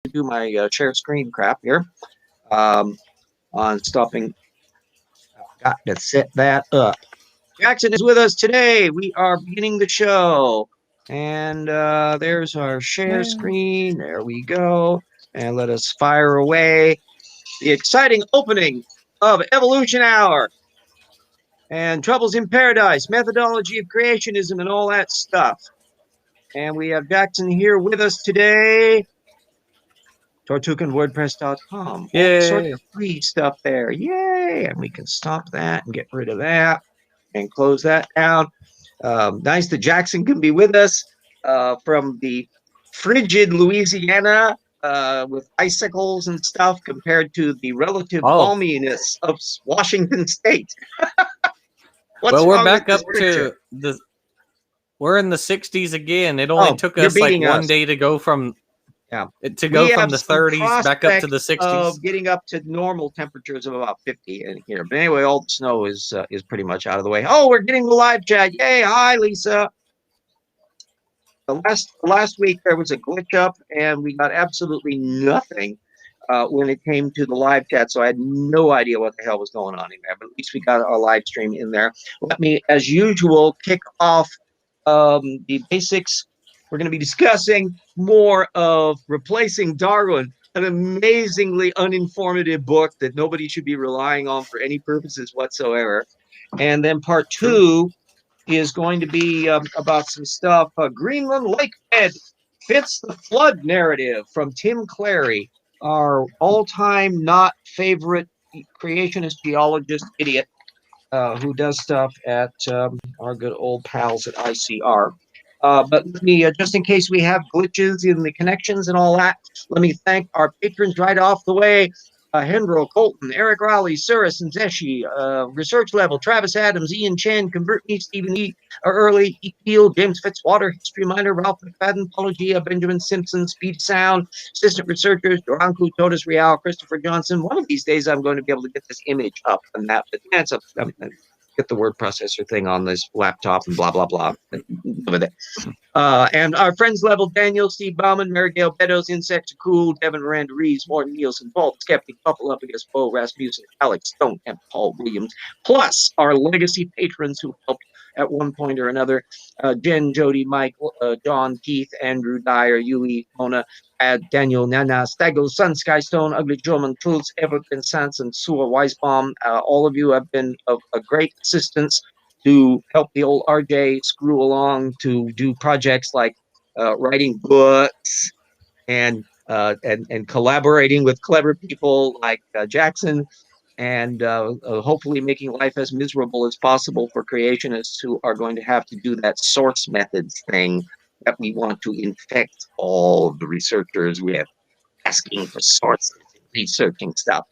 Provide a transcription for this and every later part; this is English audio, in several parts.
do my share screen crap here on stopping. I've got to set that up. Jackson is with us today. We are beginning the show. And there's our share screen. There we go. And let us fire away the exciting opening of Evolution Hour and Troubles in Paradise, methodology of creationism, and all that stuff. And we have Jackson here with us today. TortuganWordPress.com. All sorts of free stuff there. Yay! And we can stop that and get rid of that and close that down. Nice that Jackson can be with us from the frigid Louisiana with icicles and stuff compared to the relative balminess of Washington State. Well, we're back up to we're in the 60s again. It only took us like one day to go from the 30s back up to the 60s. Of getting up to normal temperatures of about 50 in here. But anyway, all the snow is pretty much out of the way. Oh, we're getting the live chat. Yay! Hi, Lisa. The last week there was a glitch up, and we got absolutely nothing when it came to the live chat. So I had no idea what the hell was going on in there. But at least we got our live stream in there. Let me, as usual, kick off the basics. We're going to be discussing more of Replacing Darwin, an amazingly uninformative book that nobody should be relying on for any purposes whatsoever. And then part two is going to be about some stuff. Greenland lake bed fits the flood narrative from Tim Clarey, our all-time not favorite creationist geologist idiot who does stuff at our good old pals at ICR. But let me, just in case we have glitches in the connections and all that, let me thank our patrons right off the way. Hendro, Colton, Eric Rowley, Cirrus and Zeshi, Research Level, Travis Adams, Ian Chen, Convert Me, Stephen E. Early, Eel, James Fitzwater, History Minor, Ralph McFadden, Apologia, Benjamin Simpson, Speed Sound, Assistant Researchers, Duranku, Totus Real, Christopher Johnson. One of these days I'm going to be able to get this image up and that, but that's up. Get the word processor thing on this laptop and blah, blah, blah. With it. And our friends level, Daniel, Steve Bauman, Mary Gail Beddoes, Insects Are Cool, Devin Miranda Reeves, Morton Nielsen, Paul Skeptic, Couple Up Against Bo, Rasmussen, Alex Stone, and Paul Williams, plus our legacy patrons who helped at one point or another, Jen, Jody, Mike, John, Keith, Andrew, Dyer, Yui, Mona, Daniel, Nana, Stago, Sun, Sky Stone, Ugly German, Truls, Everton, Sands, and Sua Weisbaum. All of you have been of a great assistance to help the old RJ screw along to do projects like writing books and collaborating with clever people like Jackson, and hopefully making life as miserable as possible for creationists who are going to have to do that source methods thing that we want to infect all of the researchers with, asking for sources and researching stuff.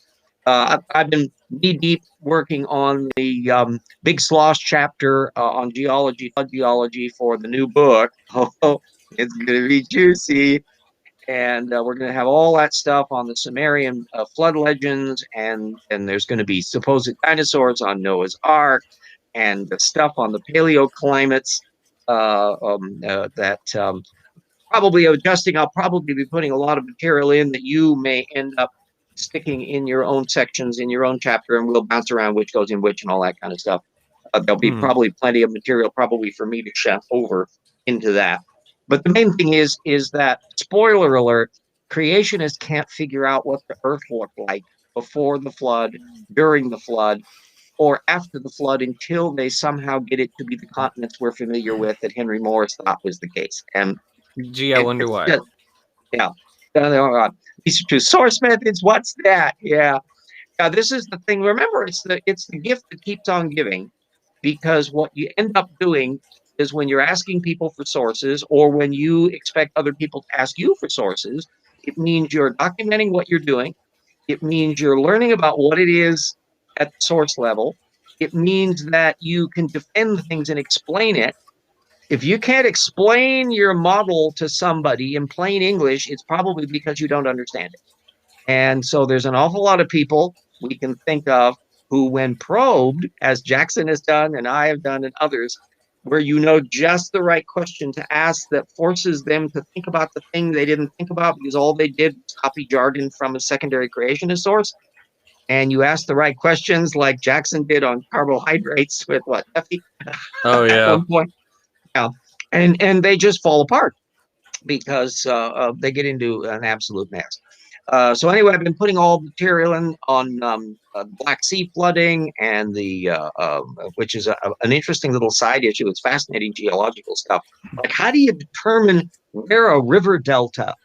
I've been knee-deep working on the Big Slosh chapter on geology, flood geology for the new book. Oh, it's going to be juicy. And we're going to have all that stuff on the Sumerian flood legends, and there's going to be supposed dinosaurs on Noah's Ark, and the stuff on the paleoclimates that probably adjusting. I'll probably be putting a lot of material in that you may end up sticking in your own sections, in your own chapter, and we'll bounce around which goes in which and all that kind of stuff. There'll be probably plenty of material probably for me to chef over into that. But the main thing is that, spoiler alert, creationists can't figure out what the Earth looked like before the flood, during the flood, or after the flood until they somehow get it to be the continents we're familiar with that Henry Morris thought was the case. And gee, I wonder why. Just, yeah. These are two source methods. What's that? Yeah. This is the thing. Remember, it's the gift that keeps on giving, because what you end up doing is when you're asking people for sources, or when you expect other people to ask you for sources, it means you're documenting what you're doing. It means you're learning about what it is at the source level. It means that you can defend things and explain it. If you can't explain your model to somebody in plain English, it's probably because you don't understand it. And so there's an awful lot of people we can think of who, when probed, as Jackson has done and I have done and others, where you know just the right question to ask that forces them to think about the thing they didn't think about because all they did was copy jargon from a secondary creationist source. And you ask the right questions like Jackson did on carbohydrates with what, Effie? Oh, At yeah. one point. Yeah. And they just fall apart because they get into an absolute mess. So anyway, I've been putting all material in on Black Sea flooding and the which is an interesting little side issue. It's fascinating geological stuff. Like, how do you determine where a river delta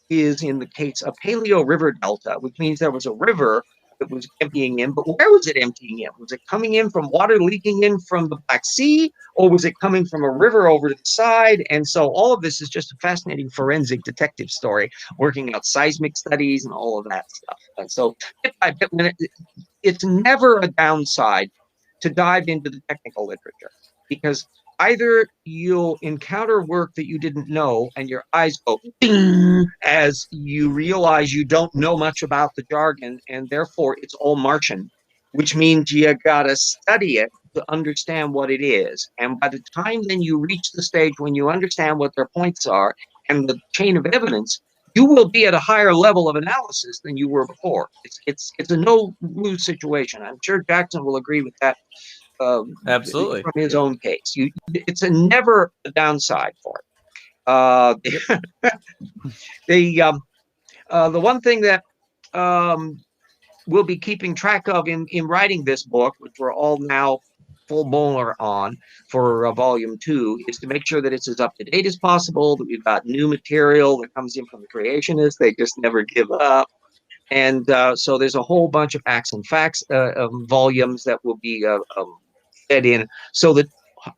is in the case of paleo river delta, which means there was a river that was emptying in, but where was it emptying in? Was it coming in from water leaking in from the Black Sea, or was it coming from a river over to the side? And so all of this is just a fascinating forensic detective story, working out seismic studies and all of that stuff. And so bit by bit, it's never a downside to dive into the technical literature, because either you'll encounter work that you didn't know and your eyes go ding as you realize you don't know much about the jargon and therefore it's all Martian, which means you gotta study it to understand what it is. And by the time then you reach the stage when you understand what their points are and the chain of evidence, you will be at a higher level of analysis than you were before. It's a no-lose situation. I'm sure Jackson will agree with that. Absolutely. From his own case, it's never a downside for it. The one thing that we'll be keeping track of in writing this book, which we're all now full bowler on for volume 2, is to make sure that it's as up to date as possible, that we've got new material that comes in from the creationists. They just never give up. And so there's a whole bunch of acts and facts volumes that will be fed in, so that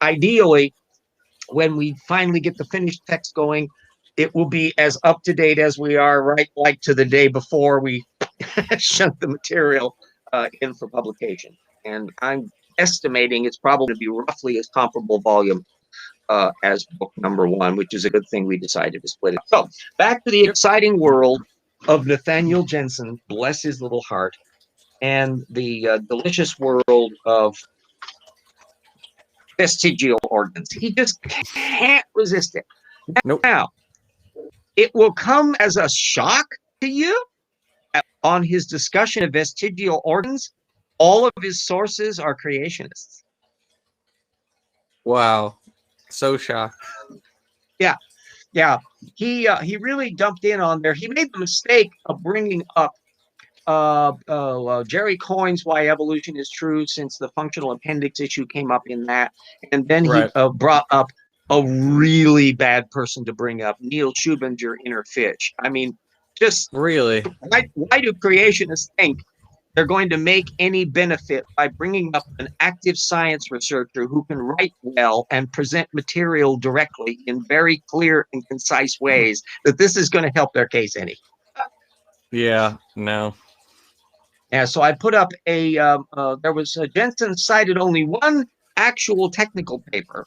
ideally, when we finally get the finished text going, it will be as up to date as we are right like to the day before we shunt the material in for publication. And I'm estimating it's probably going to be roughly as comparable volume as book number 1, which is a good thing we decided to split it. So back to the exciting world of Nathaniel Jensen, bless his little heart, and the delicious world of vestigial organs. He just can't resist it. Nope. Now, it will come as a shock to you on his discussion of vestigial organs. All of his sources are creationists. Wow. So shocked. Yeah. He really dumped in on there. He made the mistake of bringing up Jerry Coyne's Why Evolution is True, since the functional appendix issue came up in that. And then he brought up a really bad person to bring up, Neil Schubinger, Inner Fish. I mean, just really, why do creationists think they're going to make any benefit by bringing up an active science researcher who can write well and present material directly in very clear and concise ways, that this is going to help their case any? Yeah, no. Yeah, so I put up there was Jensen cited only one actual technical paper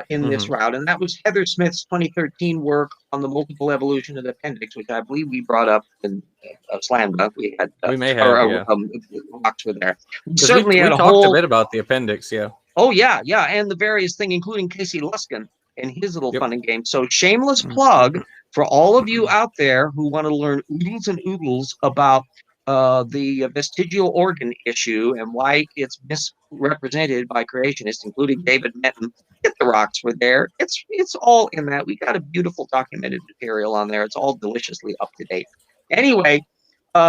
in this route, and that was Heather Smith's 2013 work on the multiple evolution of the appendix, which I believe we brought up in Slam Dunk. We had we may have rocks were there. We had talked a bit about the appendix, yeah. Oh yeah, and the various things, including Casey Luskin and his little fun and game. So shameless plug for all of you out there who want to learn oodles and oodles about the vestigial organ issue and why it's misrepresented by creationists, including David Menton. Get the rocks were there. It's all in that. We got a beautiful documented material on there. It's all deliciously up to date. Anyway,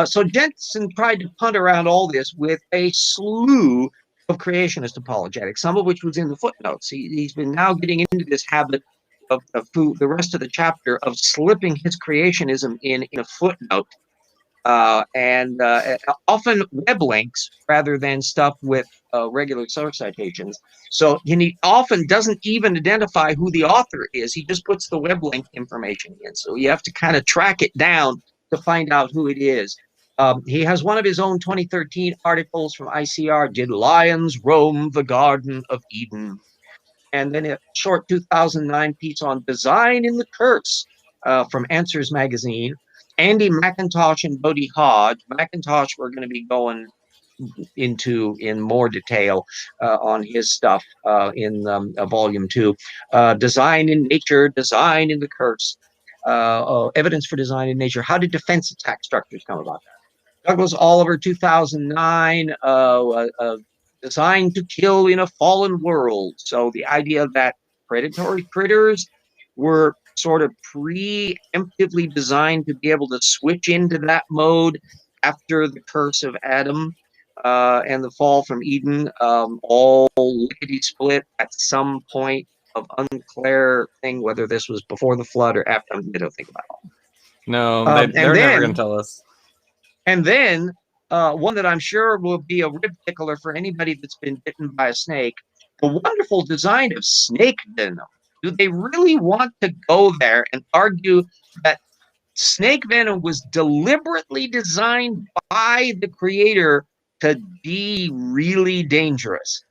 so Jensen tried to punt around all this with a slew of creationist apologetics, some of which was in the footnotes. He's been now getting into this habit of the rest of the chapter of slipping his creationism in a footnote. And often web links rather than stuff with regular source citations. So he often doesn't even identify who the author is. He just puts the web link information in. So you have to kind of track it down to find out who it is. He has one of his own 2013 articles from ICR, Did Lions Roam the Garden of Eden? And then a short 2009 piece on Design in the Curse from Answers Magazine. Andy McIntosh and Bodie Hodge. McIntosh, we're going to be going into in more detail on his stuff in volume 2. Design in Nature, Design in the Curse, Evidence for Design in Nature. How did defense attack structures come about? Douglas Oliver, 2009, Designed to Kill in a Fallen World. So the idea that predatory critters were sort of preemptively designed to be able to switch into that mode after the curse of Adam and the fall from Eden, all lickety-split at some point of unclear thing, whether this was before the flood or after. They don't think about it. No, they're never going to tell us. And then one that I'm sure will be a rib tickler for anybody that's been bitten by a snake, the wonderful design of snake venom. Do they really want to go there and argue that snake venom was deliberately designed by the creator to be really dangerous?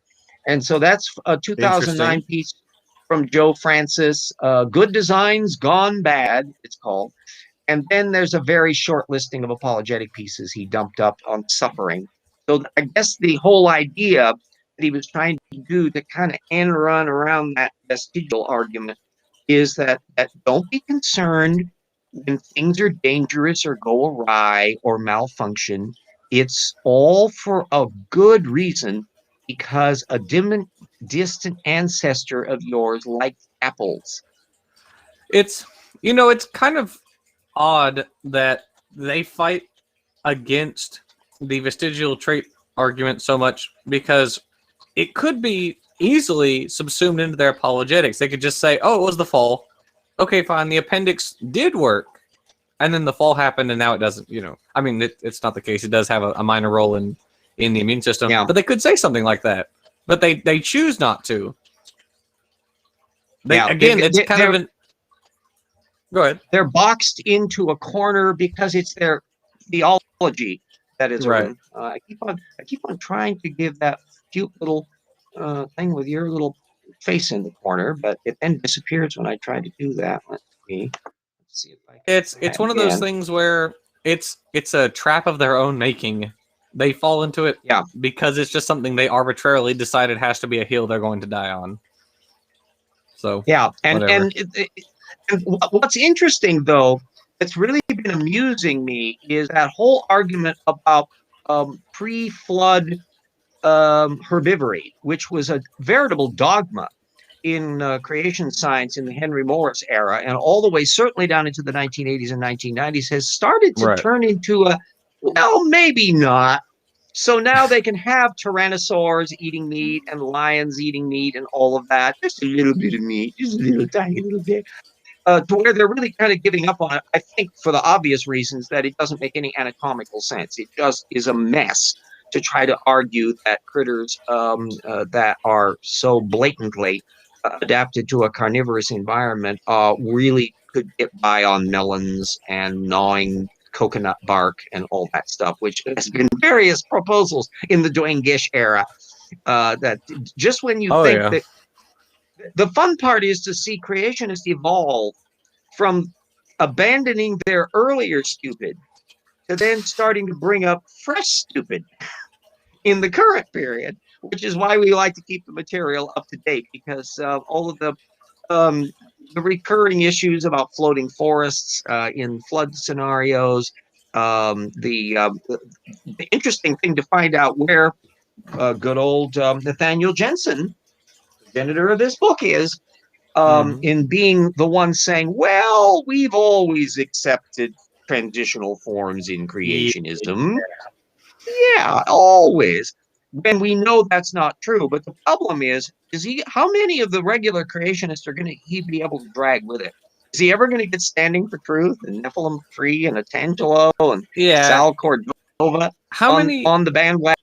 And so that's a 2009 piece from Joe Francis, Good Designs Gone Bad, it's called. And then there's a very short listing of apologetic pieces he dumped up on suffering. So I guess the whole idea that he was trying to do to kind of end run around that vestigial argument is that don't be concerned when things are dangerous or go awry or malfunction. It's all for a good reason, because a distant ancestor of yours liked apples. It's kind of odd that they fight against the vestigial trait argument so much, because it could be easily subsumed into their apologetics. They could just say, oh, it was the fall. Okay, fine. The appendix did work. And then the fall happened and now it doesn't, I mean, it's not the case. It does have a minor role in the immune system. Yeah. But they could say something like that. But they choose not to. It's kind of an... Go ahead. They're boxed into a corner because it's their theology that is right. I keep on trying to give that cute little thing with your little face in the corner, but it then disappears when I try to do that. Let's see if I can. It's one of those things where it's a trap of their own making. They fall into it because it's just something they arbitrarily decided has to be a hill they're going to die on. So and what's interesting, though, that's really been amusing me is that whole argument about pre-flood herbivory, which was a veritable dogma in creation science in the Henry Morris era, and all the way certainly down into the 1980s and 1990s, has started to turn into a, well, maybe not. So now they can have tyrannosaurs eating meat and lions eating meat and all of that. Just a little bit of meat, just a little tiny little bit. To where they're really kind of giving up on it, I think, for the obvious reasons that it doesn't make any anatomical sense. It just is a mess to try to argue that critters that are so blatantly adapted to a carnivorous environment really could get by on melons and gnawing coconut bark and all that stuff, which has been various proposals in the Duane Gish era. That just when you think that the fun part is to see creationists evolve from abandoning their earlier stupid to then starting to bring up fresh stupid in the current period, which is why we like to keep the material up to date, because all of the recurring issues about floating forests in flood scenarios, the interesting thing to find out where good old Nathaniel Jensen, editor of this book, is in being the one saying, well, we've always accepted transitional forms in creationism. Yeah, always. When we know that's not true. But the problem is how many of the regular creationists are he be able to drag with it? Is he ever going to get Standing for Truth and Nephilim Free and Atangelo and Sal Cordova on the bandwagon?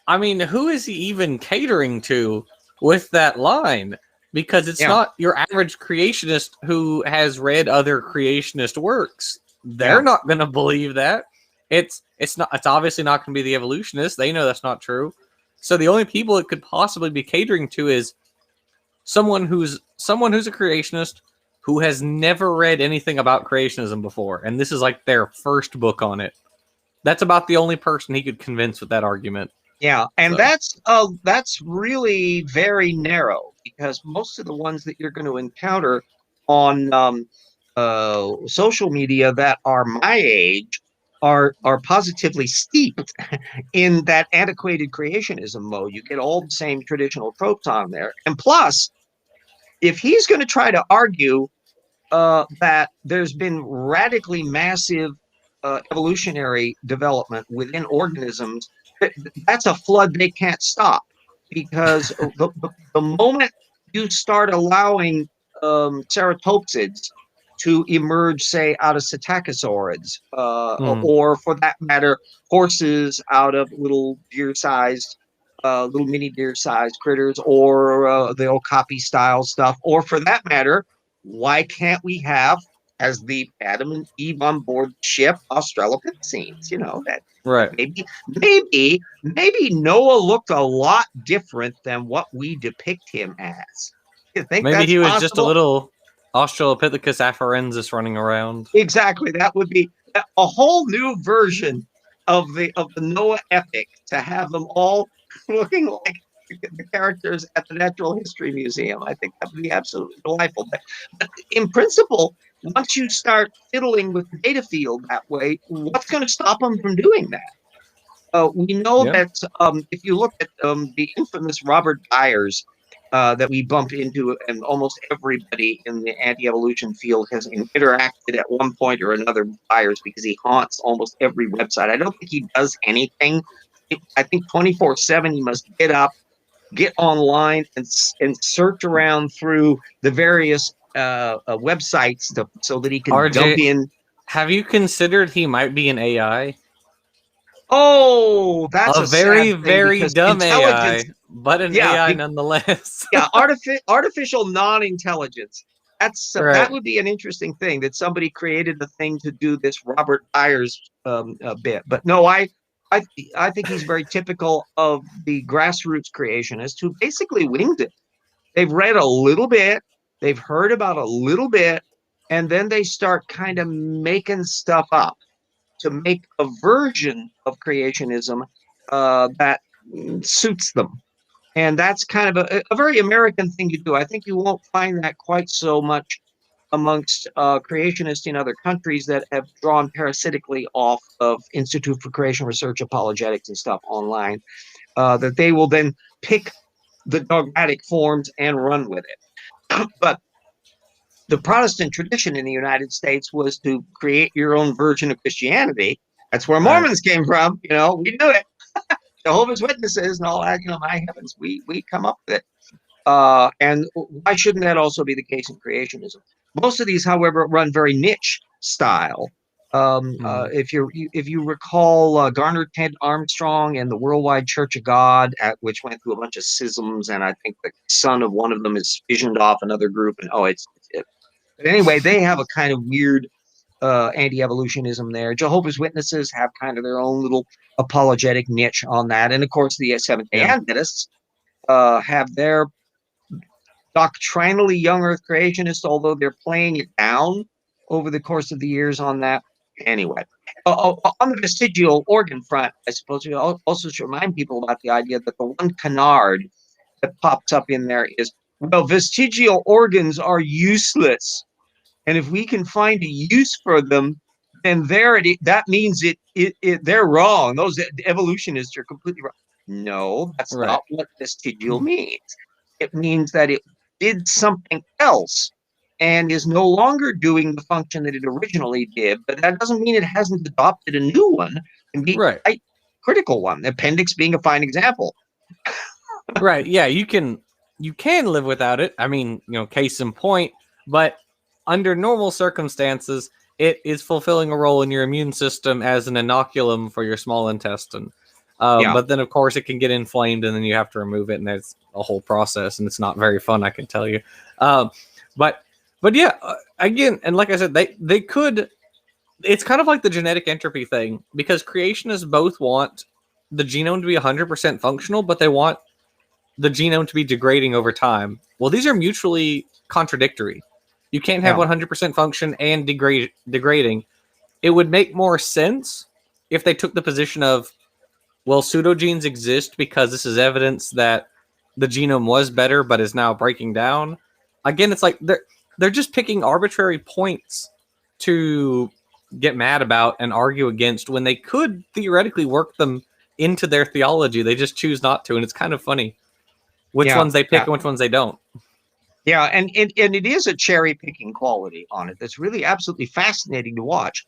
I mean, who is he even catering to with that line? Because it's not your average creationist who has read other creationist works. They're not going to believe that. It's obviously not going to be the evolutionists. They know that's not true. So the only people it could possibly be catering to is someone who's a creationist who has never read anything about creationism before, and this is like their first book on it. That's about the only person he could convince with that argument. Yeah, and So that's really very narrow because most of the ones that you're going to encounter on social media that are my age are positively steeped in that antiquated creationism mode. You get all the same traditional tropes on there, and plus, if he's going to try to argue that there's been radically massive evolutionary development within organisms. That's a flood they can't stop because the moment you start allowing ceratopsids to emerge, say, out of psittacosaurids, or for that matter, horses out of little deer-sized little mini deer-sized critters, or the okapi style stuff, or for that matter, why can't we have, as the Adam and Eve on board the ship, Australopithecines? You know that right. maybe Noah looked a lot different than what we depict him as. You think Maybe that's he was just a possible? little Australopithecus afarensis running around. Exactly. That would be a whole new version of the Noah epic, to have them all looking like the characters at the Natural History Museum. I think that would be absolutely delightful. But in principle, once you start fiddling with the data field that way, what's going to stop them from doing that? We know Yeah. that if you look at the infamous Robert Byers that we bump into, and almost everybody in the anti-evolution field has interacted at one point or another with Byers, because he haunts almost every website. I don't think he does anything. I think 24/7 he must get up, get online, and search around through the various websites so that he can dump RJ, in. have you considered he might be an AI? Oh, that's A a sad very, thing very because dumb AI, intelligence. but an Yeah, AI nonetheless. yeah, artificial non-intelligence. That Right. would be an interesting thing, that somebody created a thing to do this Robert Byers bit. But no, I I think he's very typical of the grassroots creationists who basically winged it. They've read a little bit, they've heard about a little bit, and then they start kind of making stuff up to make a version of creationism that suits them. And that's kind of a very American thing to do. I think you won't find that quite so much amongst creationists in other countries that have drawn parasitically off of Institute for Creation Research apologetics and stuff online, that they will then pick the dogmatic forms and run with it. But the Protestant tradition in the United States was to create your own version of Christianity. That's where Right. Mormons came from. You know, we knew it. Jehovah's Witnesses and all that. You know, my heavens, we come up with it. And why shouldn't that also be the case in creationism? Most of these, however, run very niche style. If you recall Garner Ted Armstrong and the Worldwide Church of God, which went through a bunch of schisms, and I think the son of one of them is fissioned off another group, and but anyway, they have a kind of weird anti-evolutionism there. Jehovah's Witnesses have kind of their own little apologetic niche on that, and of course the Seventh-day Yeah. Adventists have their doctrinally young Earth creationists, although they're playing it down over the course of the years on that. Anyway, on the vestigial organ front, I suppose we also should remind people about the idea that the one canard that pops up in there is, well, vestigial organs are useless, and if we can find a use for them, then that means they're wrong. Those evolutionists are completely wrong. No, that's Right. not what vestigial means. It means that it did something else and is no longer doing the function that it originally did, but that doesn't mean it hasn't adopted a new one, and be Right. quite critical one. The appendix being a fine example. Right. Yeah, you can live without it. I mean, case in point, but under normal circumstances, it is fulfilling a role in your immune system as an inoculum for your small intestine. Yeah. But then, of course, it can get inflamed, and then you have to remove it, and it's a whole process, and it's not very fun, I can tell you. Um, but yeah, again, and like I said, they could. It's kind of like the genetic entropy thing, because creationists both want the genome to be 100% functional, but they want the genome to be degrading over time. Well, these are mutually contradictory. You can't have 100% function and degrading. It would make more sense if they took the position of well, pseudogenes exist because this is evidence that the genome was better, but is now breaking down. Again, it's like they're just picking arbitrary points to get mad about and argue against when they could theoretically work them into their theology. They just choose not to, and it's kind of funny which Yeah, ones they pick yeah. and which ones they don't. Yeah, and it is a cherry picking quality on it that's really absolutely fascinating to watch,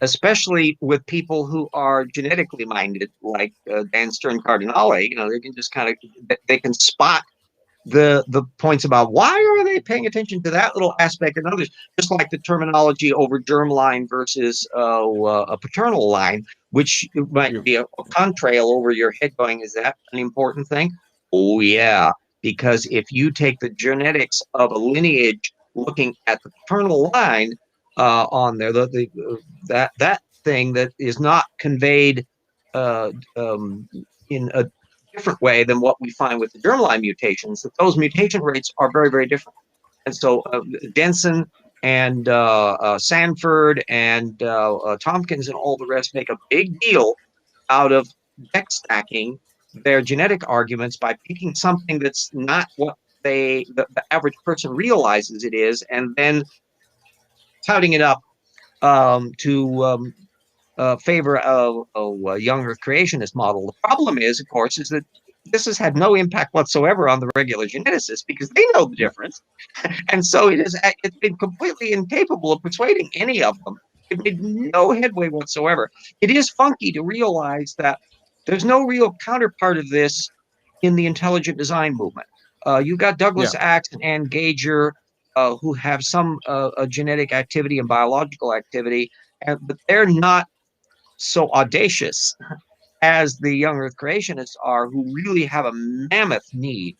especially with people who are genetically minded, like Dan Stern Cardinale. You know, they can just kind of they can spot the points about why are they paying attention to that little aspect and others, just like the terminology over germline versus a paternal line, which might be a contrail over your head going, is that an important thing? Oh yeah, because if you take the genetics of a lineage looking at the paternal line on there, that thing that is not conveyed uh, in a different way than what we find with the germline mutations, that those mutation rates are very, very different. And so Denson and Sanford and Tompkins and all the rest make a big deal out of deck stacking their genetic arguments by picking something that's not what the average person realizes it is, and then touting it up to favor a young Earth creationist model. The problem is, of course, is that this has had no impact whatsoever on the regular geneticists because they know the difference, and so it's been completely incapable of persuading any of them. It made no headway whatsoever. It is funky to realize that there's no real counterpart of this in the intelligent design movement. You've got Douglas Axe and Ann Gager, who have some genetic activity and biological activity, but they're not so audacious as the young Earth creationists are, who really have a mammoth need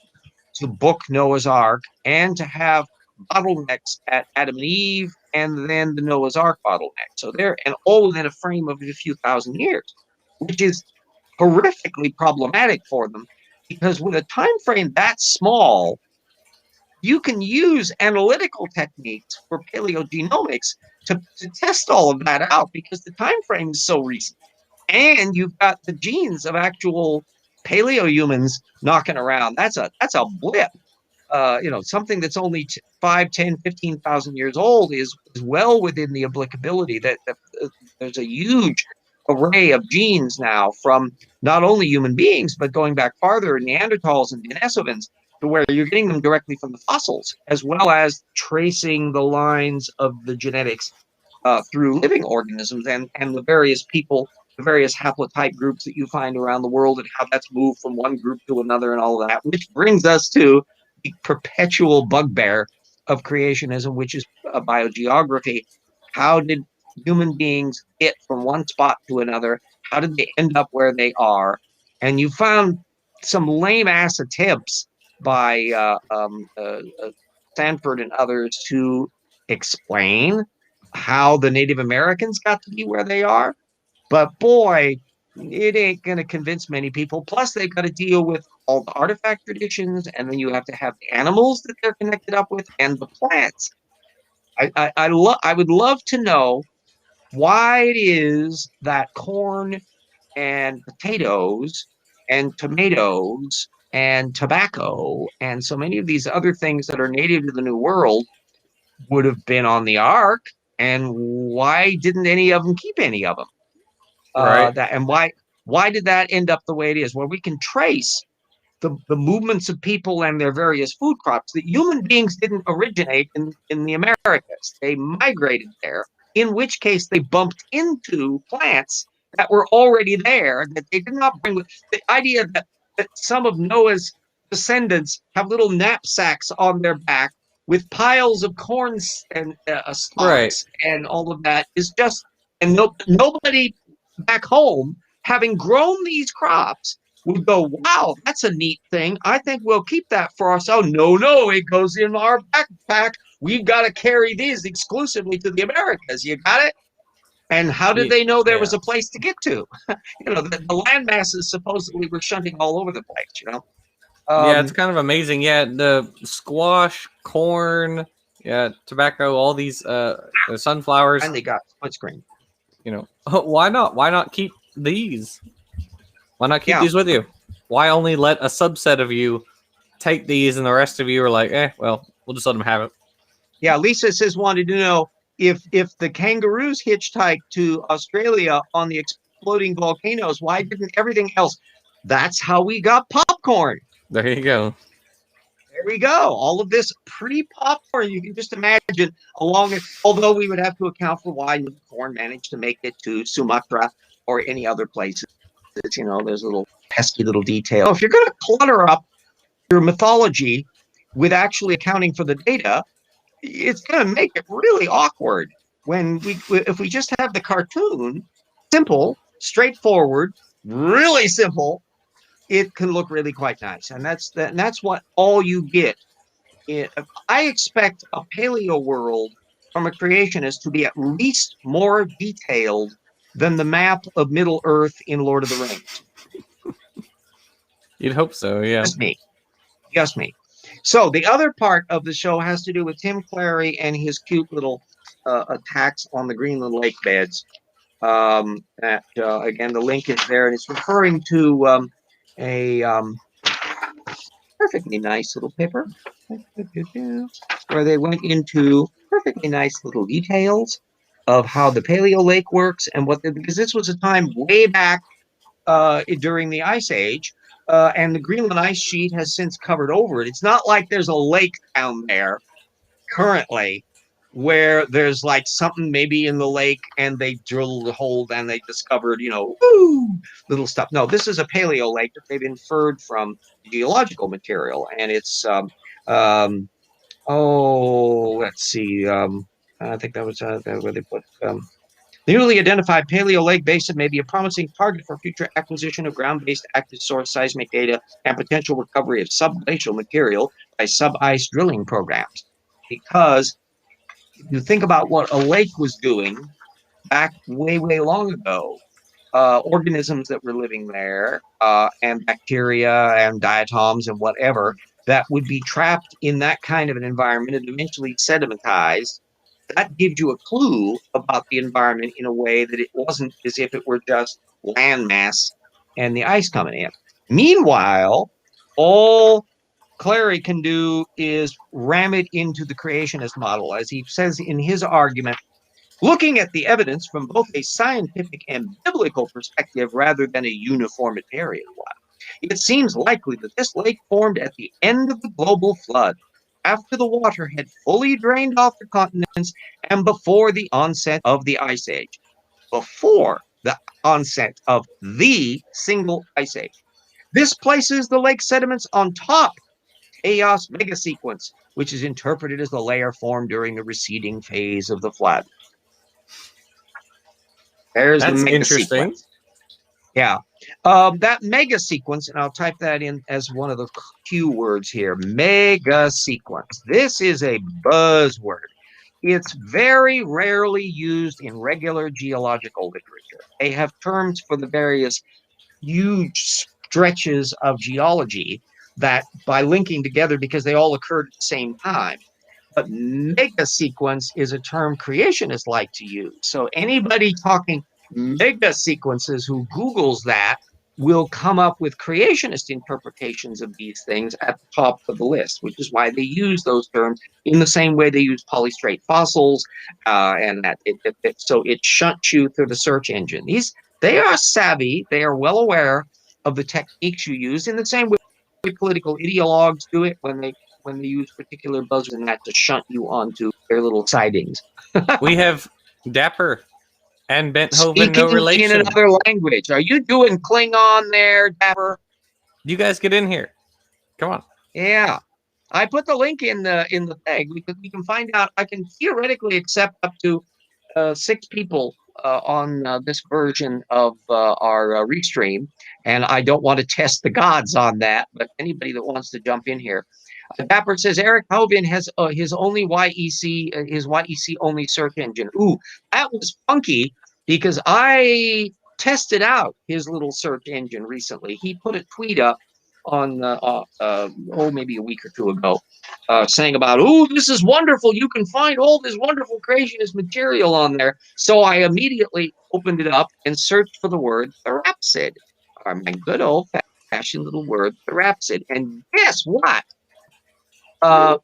to book Noah's Ark and to have bottlenecks at Adam and Eve and then the Noah's Ark bottleneck. So they're and all within a frame of a few thousand years, which is horrifically problematic for them because with a time frame that small, you can use analytical techniques for paleogenomics to test all of that out because the time frame is so recent. And you've got the genes of actual paleo humans knocking around. That's a blip. Something that's only 5, 10, 15,000 years old is well within the applicability that there's a huge array of genes now from not only human beings, but going back farther, Neanderthals and Denisovans, to where you're getting them directly from the fossils, as well as tracing the lines of the genetics through living organisms and the various people, the various haplotype groups that you find around the world and how that's moved from one group to another and all of that, which brings us to the perpetual bugbear of creationism, which is biogeography. How did human beings get from one spot to another? How did they end up where they are? And you found some lame ass attempts by Sanford and others to explain how the Native Americans got to be where they are. But boy, it ain't going to convince many people. Plus, they've got to deal with all the artifact traditions, and then you have to have the animals that they're connected up with and the plants. I would love to know why it is that corn and potatoes and tomatoes and tobacco and so many of these other things that are native to the New World would have been on the ark, and why didn't any of them keep any of them? Right. Why did that end up the way it is? Well, we can trace the movements of people and their various food crops. That human beings didn't originate in the Americas. They migrated there, in which case they bumped into plants that were already there, that they did not bring with. The idea that some of Noah's descendants have little knapsacks on their back with piles of corn and stalks and all of that is just, and nobody back home, having grown these crops, would go, wow, that's a neat thing. I think we'll keep that for ourselves. No, it goes in our backpack. We've got to carry these exclusively to the Americas. You got it? And how did they know there was a place to get to? The land masses supposedly were shunting all over the place, Yeah, it's kind of amazing. Yeah, the squash, corn, tobacco, all these sunflowers. And they got split screen. Why not? Why not keep these? Why not keep Yeah. these with you? Why only let a subset of you take these and the rest of you are like, well, we'll just let them have it. Yeah, Lisa says wanted to know if the kangaroos hitchhiked to Australia on the exploding volcanoes, why didn't everything else? That's how we got popcorn. There you go. There we go. All of this pre-popcorn, you can just imagine along it, although we would have to account for why the corn managed to make it to Sumatra or any other places. You know, there's little pesky little detail. So if you're going to clutter up your mythology with actually accounting for the data, it's going to make it really awkward when if we just have the cartoon, simple, straightforward, really simple, it can look really quite nice. And that's what all you get. I expect a paleo world from a creationist to be at least more detailed than the map of Middle Earth in Lord of the Rings. You'd hope so, yeah. Just me. So the other part of the show has to do with Tim Clarey and his cute little attacks on the Greenland lake beds. Again, the link is there, and it's referring to a perfectly nice little paper where they went into perfectly nice little details of how the Paleo Lake works and because this was a time way back during the Ice Age. And the Greenland ice sheet has since covered over it. It's not like there's a lake down there currently where there's like something maybe in the lake and they drilled a hole and they discovered, little stuff. No, this is a paleo lake that they've inferred from geological material. And it's, let's see. I think that was where they put the newly identified Paleo Lake Basin may be a promising target for future acquisition of ground-based active source seismic data and potential recovery of subglacial material by sub-ice drilling programs. Because if you think about what a lake was doing back way, way long ago, organisms that were living there and bacteria and diatoms and whatever that would be trapped in that kind of an environment and eventually sedimentized, that gives you a clue about the environment in a way that it wasn't as if it were just landmass and the ice coming in. Meanwhile, all Clarey can do is ram it into the creationist model. As he says in his argument, looking at the evidence from both a scientific and biblical perspective rather than a uniformitarian one, it seems likely that this lake formed at the end of the global flood, after the water had fully drained off the continents and before the onset of the Ice Age. Before the onset of the single Ice Age. This places the lake sediments on top chaos megasequence, which is interpreted as the layer formed during the receding phase of the flood. There's That's the interesting. megasequence. Yeah. That mega sequence, and I'll type that in as one of the Q words here, mega sequence. This is a buzzword. It's very rarely used in regular geological literature. They have terms for the various huge stretches of geology that by linking together because they all occurred at the same time. But mega sequence is a term creationists like to use. So anybody talking mega sequences who Googles that will come up with creationist interpretations of these things at the top of the list, which is why they use those terms in the same way they use polystrate fossils, and that so it shunts you through the search engine. They are savvy. They are well aware of the techniques you use in the same way political ideologues do it when they use particular buzzwords and that to shunt you onto their little sightings. We have Dapper and Benthoven, Speaking no relation. in another language. Are you doing Klingon there, Dapper? You guys get in here. Come on. Yeah. I put the link in the thing. We can find out. I can theoretically accept up to 6 people on this version of our restream, and I don't want to test the gods on that, but anybody that wants to jump in here. Dapper says Eric Hovin has his only YEC, his YEC only search engine. Ooh, that was funky because I tested out his little search engine recently. He put a tweet up on maybe a week or 2 ago, saying about, this is wonderful. You can find all this wonderful creationist material on there. So I immediately opened it up and searched for the word therapsid. are my good old-fashioned little word therapsid. And guess what? John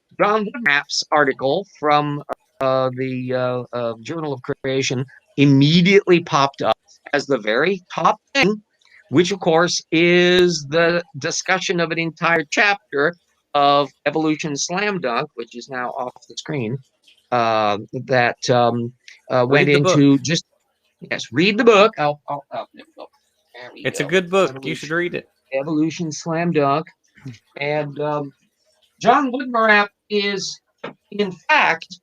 Woodmapp's article from the Journal of Creation immediately popped up as the very top thing, which of course is the discussion of an entire chapter of Evolution Slam Dunk, which is now off the screen, that went into just, yes, read the book. There we go. It's a good book. You should read it. Evolution Slam Dunk. And John Woodmapp is, in fact,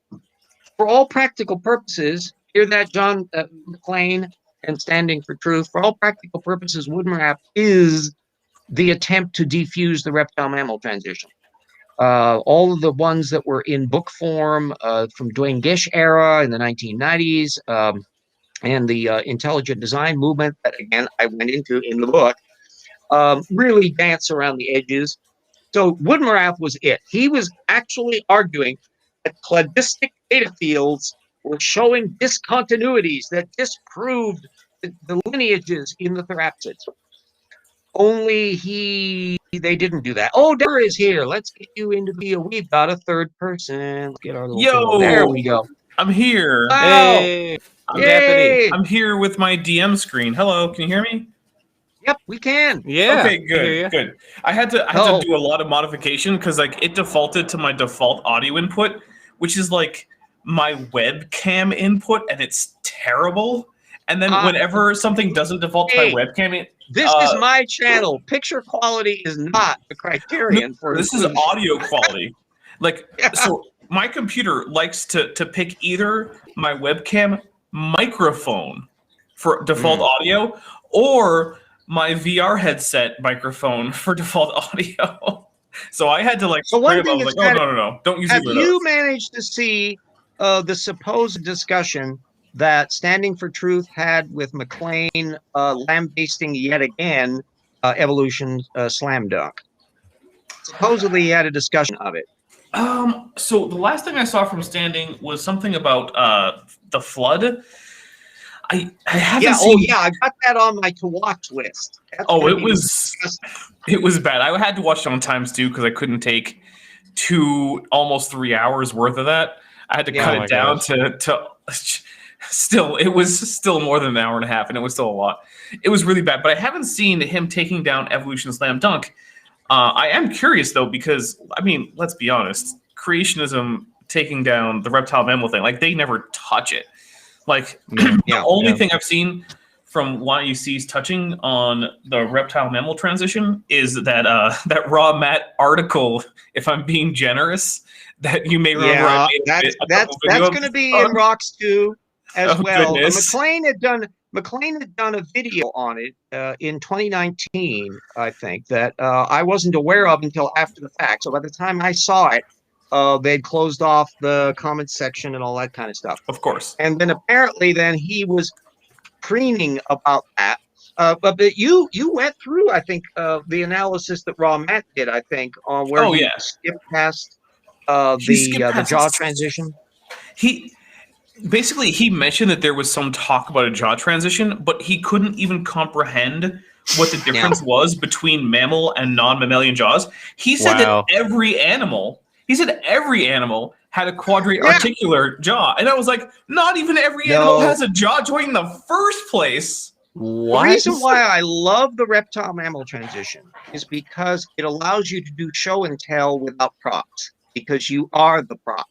for all practical purposes, hear that, John McLean and Standing for Truth, for all practical purposes, Woodmapp is the attempt to defuse the reptile-mammal transition. All of the ones that were in book form from Duane Gish era in the 1990s, and the intelligent design movement that, again, I went into in the book, really dance around the edges. So Woodmapp was it. He was actually arguing that cladistic data fields were showing discontinuities that disproved the lineages in the therapsids. Only they didn't do that. Oh, Deborah is here. Let's get you into the video. We've got a third person. Let's get our little Yo, there we go. I'm here. Wow. Hey, Yay. I'm here with my DM screen. Hello, can you hear me? Yep, we can. yeah. Okay, good. I had to do a lot of modification because like it defaulted to my default audio input, which is like my webcam input, and it's terrible. And then whenever something doesn't default to my webcam, this is my channel. Picture quality is not the criterion for this is audio quality. Like so my computer likes to pick either my webcam microphone for default audio or my VR headset microphone for default audio. So I had to like, so one thing is, oh, no, don't use have you managed to see the supposed discussion that Standing for Truth had with McLean lambasting yet again Evolution Slam Dunk? Supposedly he had a discussion of it. So the last thing I saw from Standing was something about the flood. I haven't seen... Oh yeah, I got that on my to watch list. It was bad. I had to watch it on times too because I couldn't take almost 3 hours worth of that. I had to cut it down to still, it was still more than an hour and a half, and it was still a lot. It was really bad, but I haven't seen him taking down Evolution Slam Dunk. I am curious though, because I mean, let's be honest, creationism taking down the reptile mammal thing, like they never touch it. Like the only thing I've seen from YUC's touching on the reptile mammal transition is that that Raw Matt article, if I'm being generous, that you may remember. Yeah, that's going to be in Rocks 2 as well. McLean had done a video on it in 2019, I think, that I wasn't aware of until after the fact. So by the time I saw it, they'd closed off the comments section and all that kind of stuff. Of course. And then apparently then he was preening about that. But you went through, I think, the analysis that Raw Matt did, I think, on where he skipped past the jaw transition. He mentioned that there was some talk about a jaw transition, but he couldn't even comprehend what the difference was between mammal and non-mammalian jaws. He said that every animal had a quadrate articular jaw. And I was like, not even every animal has a jaw joint in the first place. What? The reason why I love the reptile mammal transition is because it allows you to do show and tell without props, because you are the prop.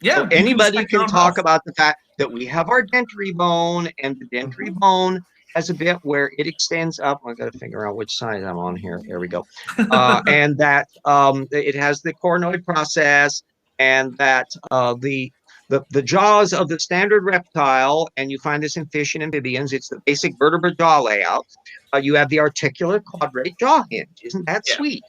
Yeah, so anybody can talk about the fact that we have our dentary bone, and the dentary bone has a bit where it extends up. I've got to figure out which side I'm on here. There we go. And that it has the coronoid process, and that the jaws of the standard reptile, and you find this in fish and amphibians, it's the basic vertebrate jaw layout. You have the articular quadrate jaw hinge. Isn't that sweet?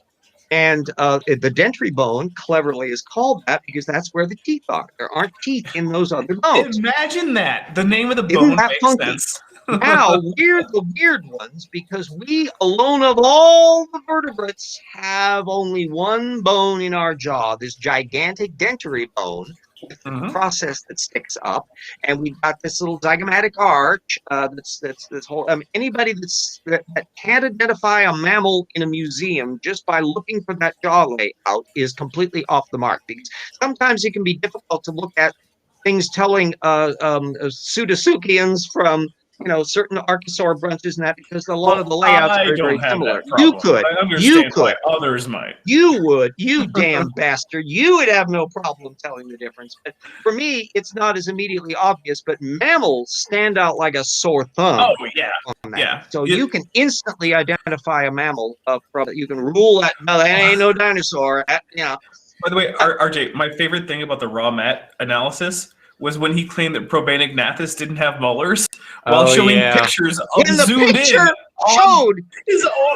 And the dentary bone, cleverly, is called that because that's where the teeth are. There aren't teeth in those other bones. Imagine that. The name of the bone makes sense. Now, we're the weird ones because we, alone of all the vertebrates, have only one bone in our jaw, this gigantic dentary bone, with the process that sticks up, and we've got this little zygomatic arch. That's whole. Anybody that can't identify a mammal in a museum just by looking for that jaw layout is completely off the mark, because sometimes it can be difficult to look at things telling pseudotsuchians from certain archosaur branches and that, because a lot of the layouts are very similar. You could. I understand why others might. You would. You damn bastard. You would have no problem telling the difference. But for me, it's not as immediately obvious, but mammals stand out like a sore thumb. Oh, yeah. Yeah. So you can instantly identify a mammal. You can rule that, no, that ain't no dinosaur. By the way, RJ, my favorite thing about the raw mat analysis was when he claimed that Probanognathus didn't have molars while showing pictures of zoomed in showed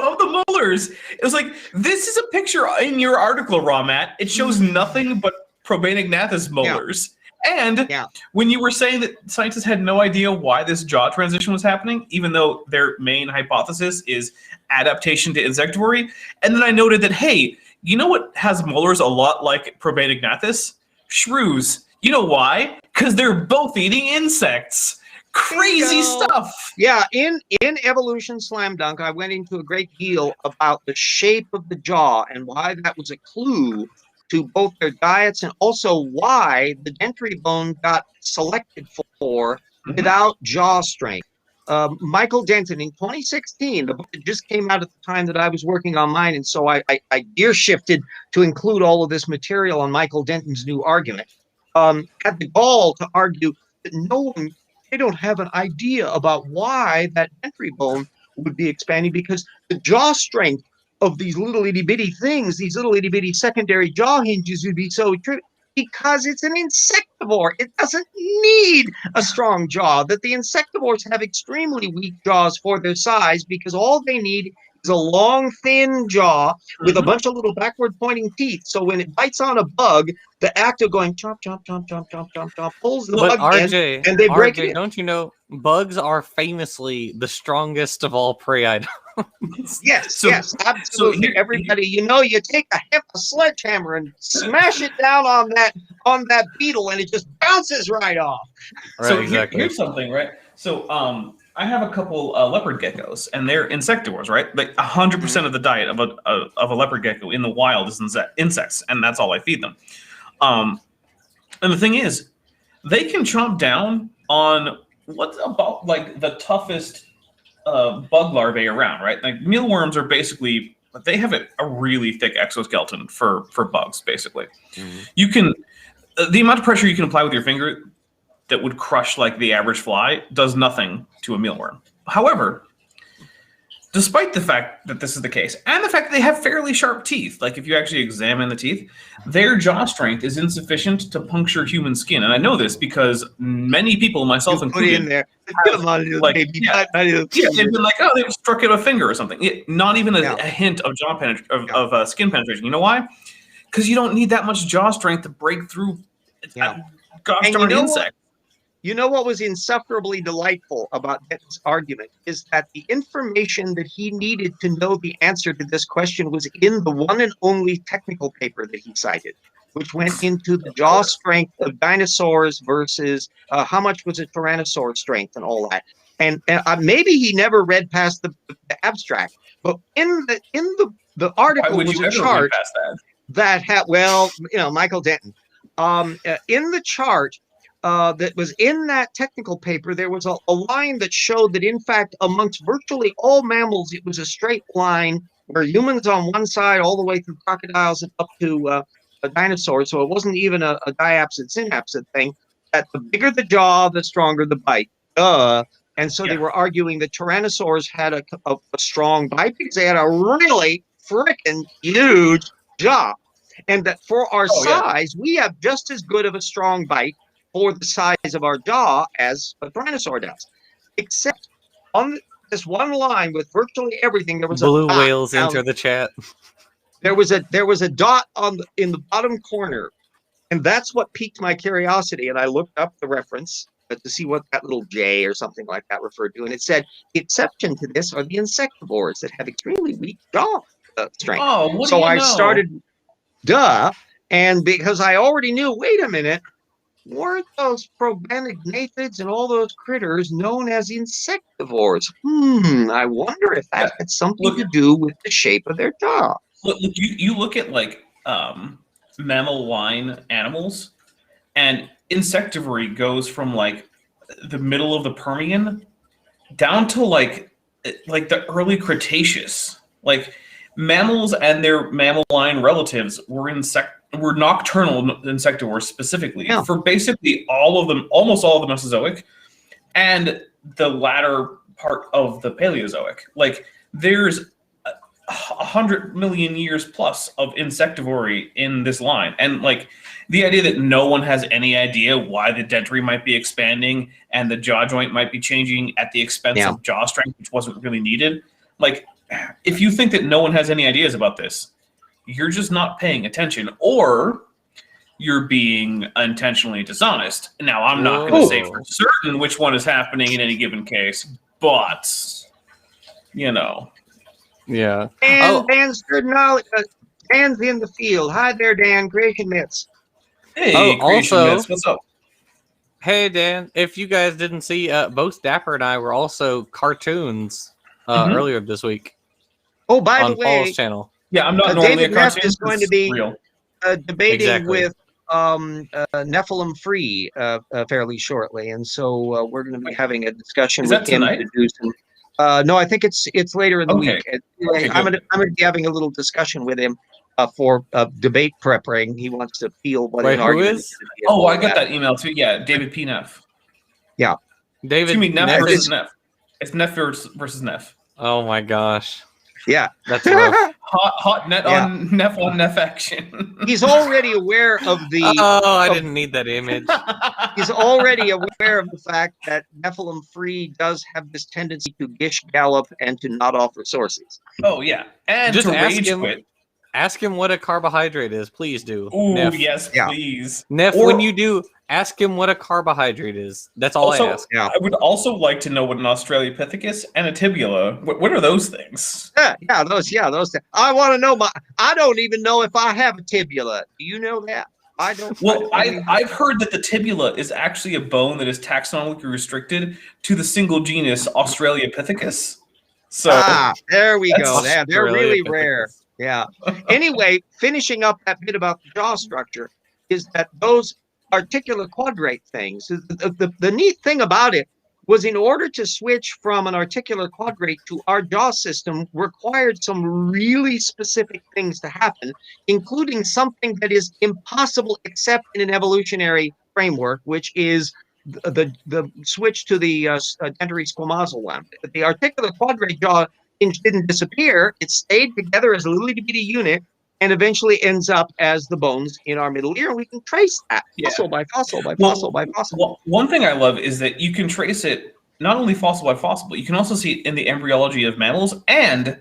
of the molars. It was like, this is a picture in your article, raw mat. It shows nothing but Probanognathus molars. And when you were saying that scientists had no idea why this jaw transition was happening, even though their main hypothesis is adaptation to insectivory, and then I noted that, hey, you know what has molars a lot like Probanognathus? Shrews. You know why? Because they're both eating insects. Crazy stuff. Yeah, in Evolution Slam Dunk, I went into a great deal about the shape of the jaw and why that was a clue to both their diets, and also why the dentary bone got selected for without jaw strength. Michael Denton in 2016, the book that just came out at the time that I was working on mine, and so I gear shifted to include all of this material on Michael Denton's new argument. Had the gall to argue that they don't have an idea about why that dentary bone would be expanding, because the jaw strength of these little itty bitty things, these little itty bitty secondary jaw hinges would be so true, because it's an insectivore. It doesn't need a strong jaw. That the insectivores have extremely weak jaws for their size, because all they need is a long, thin jaw with a bunch of little backward-pointing teeth. So when it bites on a bug, the act of going chomp, chomp, chomp, chomp, chomp, chomp, chomp pulls the bug in, and they break it. Don't you know, bugs are famously the strongest of all prey items? Yes, absolutely. Everybody, you take a sledgehammer and smash it down on that beetle, and it just bounces right off. Right, so exactly. Here's something, right? So I have a couple leopard geckos, and they're insectivores, right? Like 100% of the diet of a leopard gecko in the wild is insects, and that's all I feed them. And the thing is, they can chomp down on what's about like the toughest bug larvae around, right? Like mealworms are basically, they have a really thick exoskeleton for bugs, basically. You can, the amount of pressure you can apply with your finger that would crush like the average fly does nothing to a mealworm. However, despite the fact that this is the case, and the fact that they have fairly sharp teeth, like if you actually examine the teeth, their jaw strength is insufficient to puncture human skin. And I know this because many people, myself included, in there, they've been like, oh, they struck out a finger or something. Not even a hint of skin penetration. You know why? Because you don't need that much jaw strength to break through gosh darn insect. You know what was insufferably delightful about Denton's argument is that the information that he needed to know the answer to this question was in the one and only technical paper that he cited, which went into the jaw strength of dinosaurs versus how much was a tyrannosaur strength and all that. And maybe he never read past the abstract, but in the article was a chart that had, Michael Denton, in the chart. That was in that technical paper, there was a line that showed that, in fact, amongst virtually all mammals, it was a straight line where humans on one side all the way through crocodiles and up to a dinosaur. So it wasn't even a diapsid synapsid thing. That the bigger the jaw, the stronger the bite. And so they were arguing that tyrannosaurs had a strong bite because they had a really freaking huge jaw. And that for our size, we have just as good of a strong bite for the size of our jaw as a tyrannosaur does, except on this one line with virtually everything, there was blue a dot whales enter the chat. There was a dot in the bottom corner, and that's what piqued my curiosity. And I looked up the reference to see what that little J or something like that referred to, and it said the exception to this are the insectivores that have extremely weak jaw strength. Oh, so I started, and because I already knew, wait a minute. weren't those probanognaathids and all those critters known as insectivores? I wonder if that had something to do with the shape of their jaw. Look, you look at like mammal line animals, and insectivory goes from like the middle of the Permian down to like the early Cretaceous. Like mammals and their mammal line relatives were nocturnal insectivores specifically for basically all of them, almost all of the Mesozoic and the latter part of the Paleozoic. Like there's 100 million years plus of insectivory in this line. And like the idea that no one has any idea why the dentary might be expanding and the jaw joint might be changing at the expense of jaw strength, which wasn't really needed. Like if you think that no one has any ideas about this, you're just not paying attention, or you're being intentionally dishonest. Now, I'm not going to say for certain which one is happening in any given case, but, you know. Yeah. And Dan's good knowledge. Dan's in the field. Hi there, Dan. Creation Myths. Hey, Creation Myths. What's up? Hey, Dan. If you guys didn't see, both Dapper and I were also cartoons earlier this week. Oh, by on the way, Paul's channel. Yeah, I'm not normally David a Neff cartoon. is going to be debating Exactly. with Nephilim Free fairly shortly, and so we're going to be having a discussion Is with that him tonight? to do some. No, I think it's later in the week. Okay, I'm going to be having a little discussion with him for debate preparing. He wants to feel what an Who argument is? Oh, I got that email too. Yeah, David P. Neff. Yeah. David. Excuse me, Neff Neff versus is- Neff. It's Neff versus Neff. Oh my gosh. Yeah. That's rough. Hot net on Neff action. He's already aware of the. I didn't need that image. He's already aware of the fact that Nephilim Free does have this tendency to gish gallop and to not offer sources. Oh yeah, and Just to ask rage him. quit. Ask him what a carbohydrate is. Please do. Ooh, Neff. yes, Yeah. please. Neff, Or- when you do, ask him what a carbohydrate is. That's all I Also, ask. Yeah. I would also like to know what an Australopithecus and a tibula. What are those things? Those. I want to know I don't even know if I have a tibula. Do you know that? I don't. Well, I don't I've heard that the tibula is actually a bone that is taxonomically restricted to the single genus Australopithecus. So there we go. That's They're really Australopithecus. rare. Yeah. Anyway, finishing up that bit about the jaw structure is that those articular quadrate things, the neat thing about it was in order to switch from an articular quadrate to our jaw system required some really specific things to happen, including something that is impossible except in an evolutionary framework, which is the switch to the dentary squamosal one. The articular quadrate jaw didn't disappear. It stayed together as a little bitty unit and eventually ends up as the bones in our middle ear. And we can trace that fossil by fossil by fossil by fossil. Well, one thing I love is that you can trace it not only fossil by fossil, but you can also see it in the embryology of mammals. And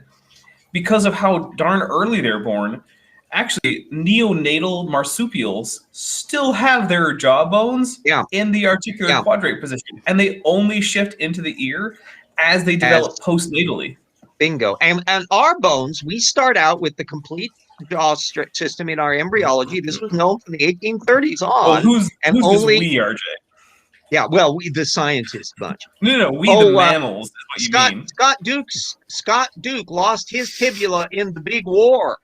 because of how darn early they're born, actually neonatal marsupials still have their jaw bones in the articular quadrate position. And they only shift into the ear as they develop postnatally. Bingo. And our bones, we start out with the complete jaw system in our embryology. This was known from the 1830s on. Well, who's only we, RJ? Yeah, well, we the scientist bunch. No, we the mammals is what you mean. Scott Duke lost his tibula in the big war.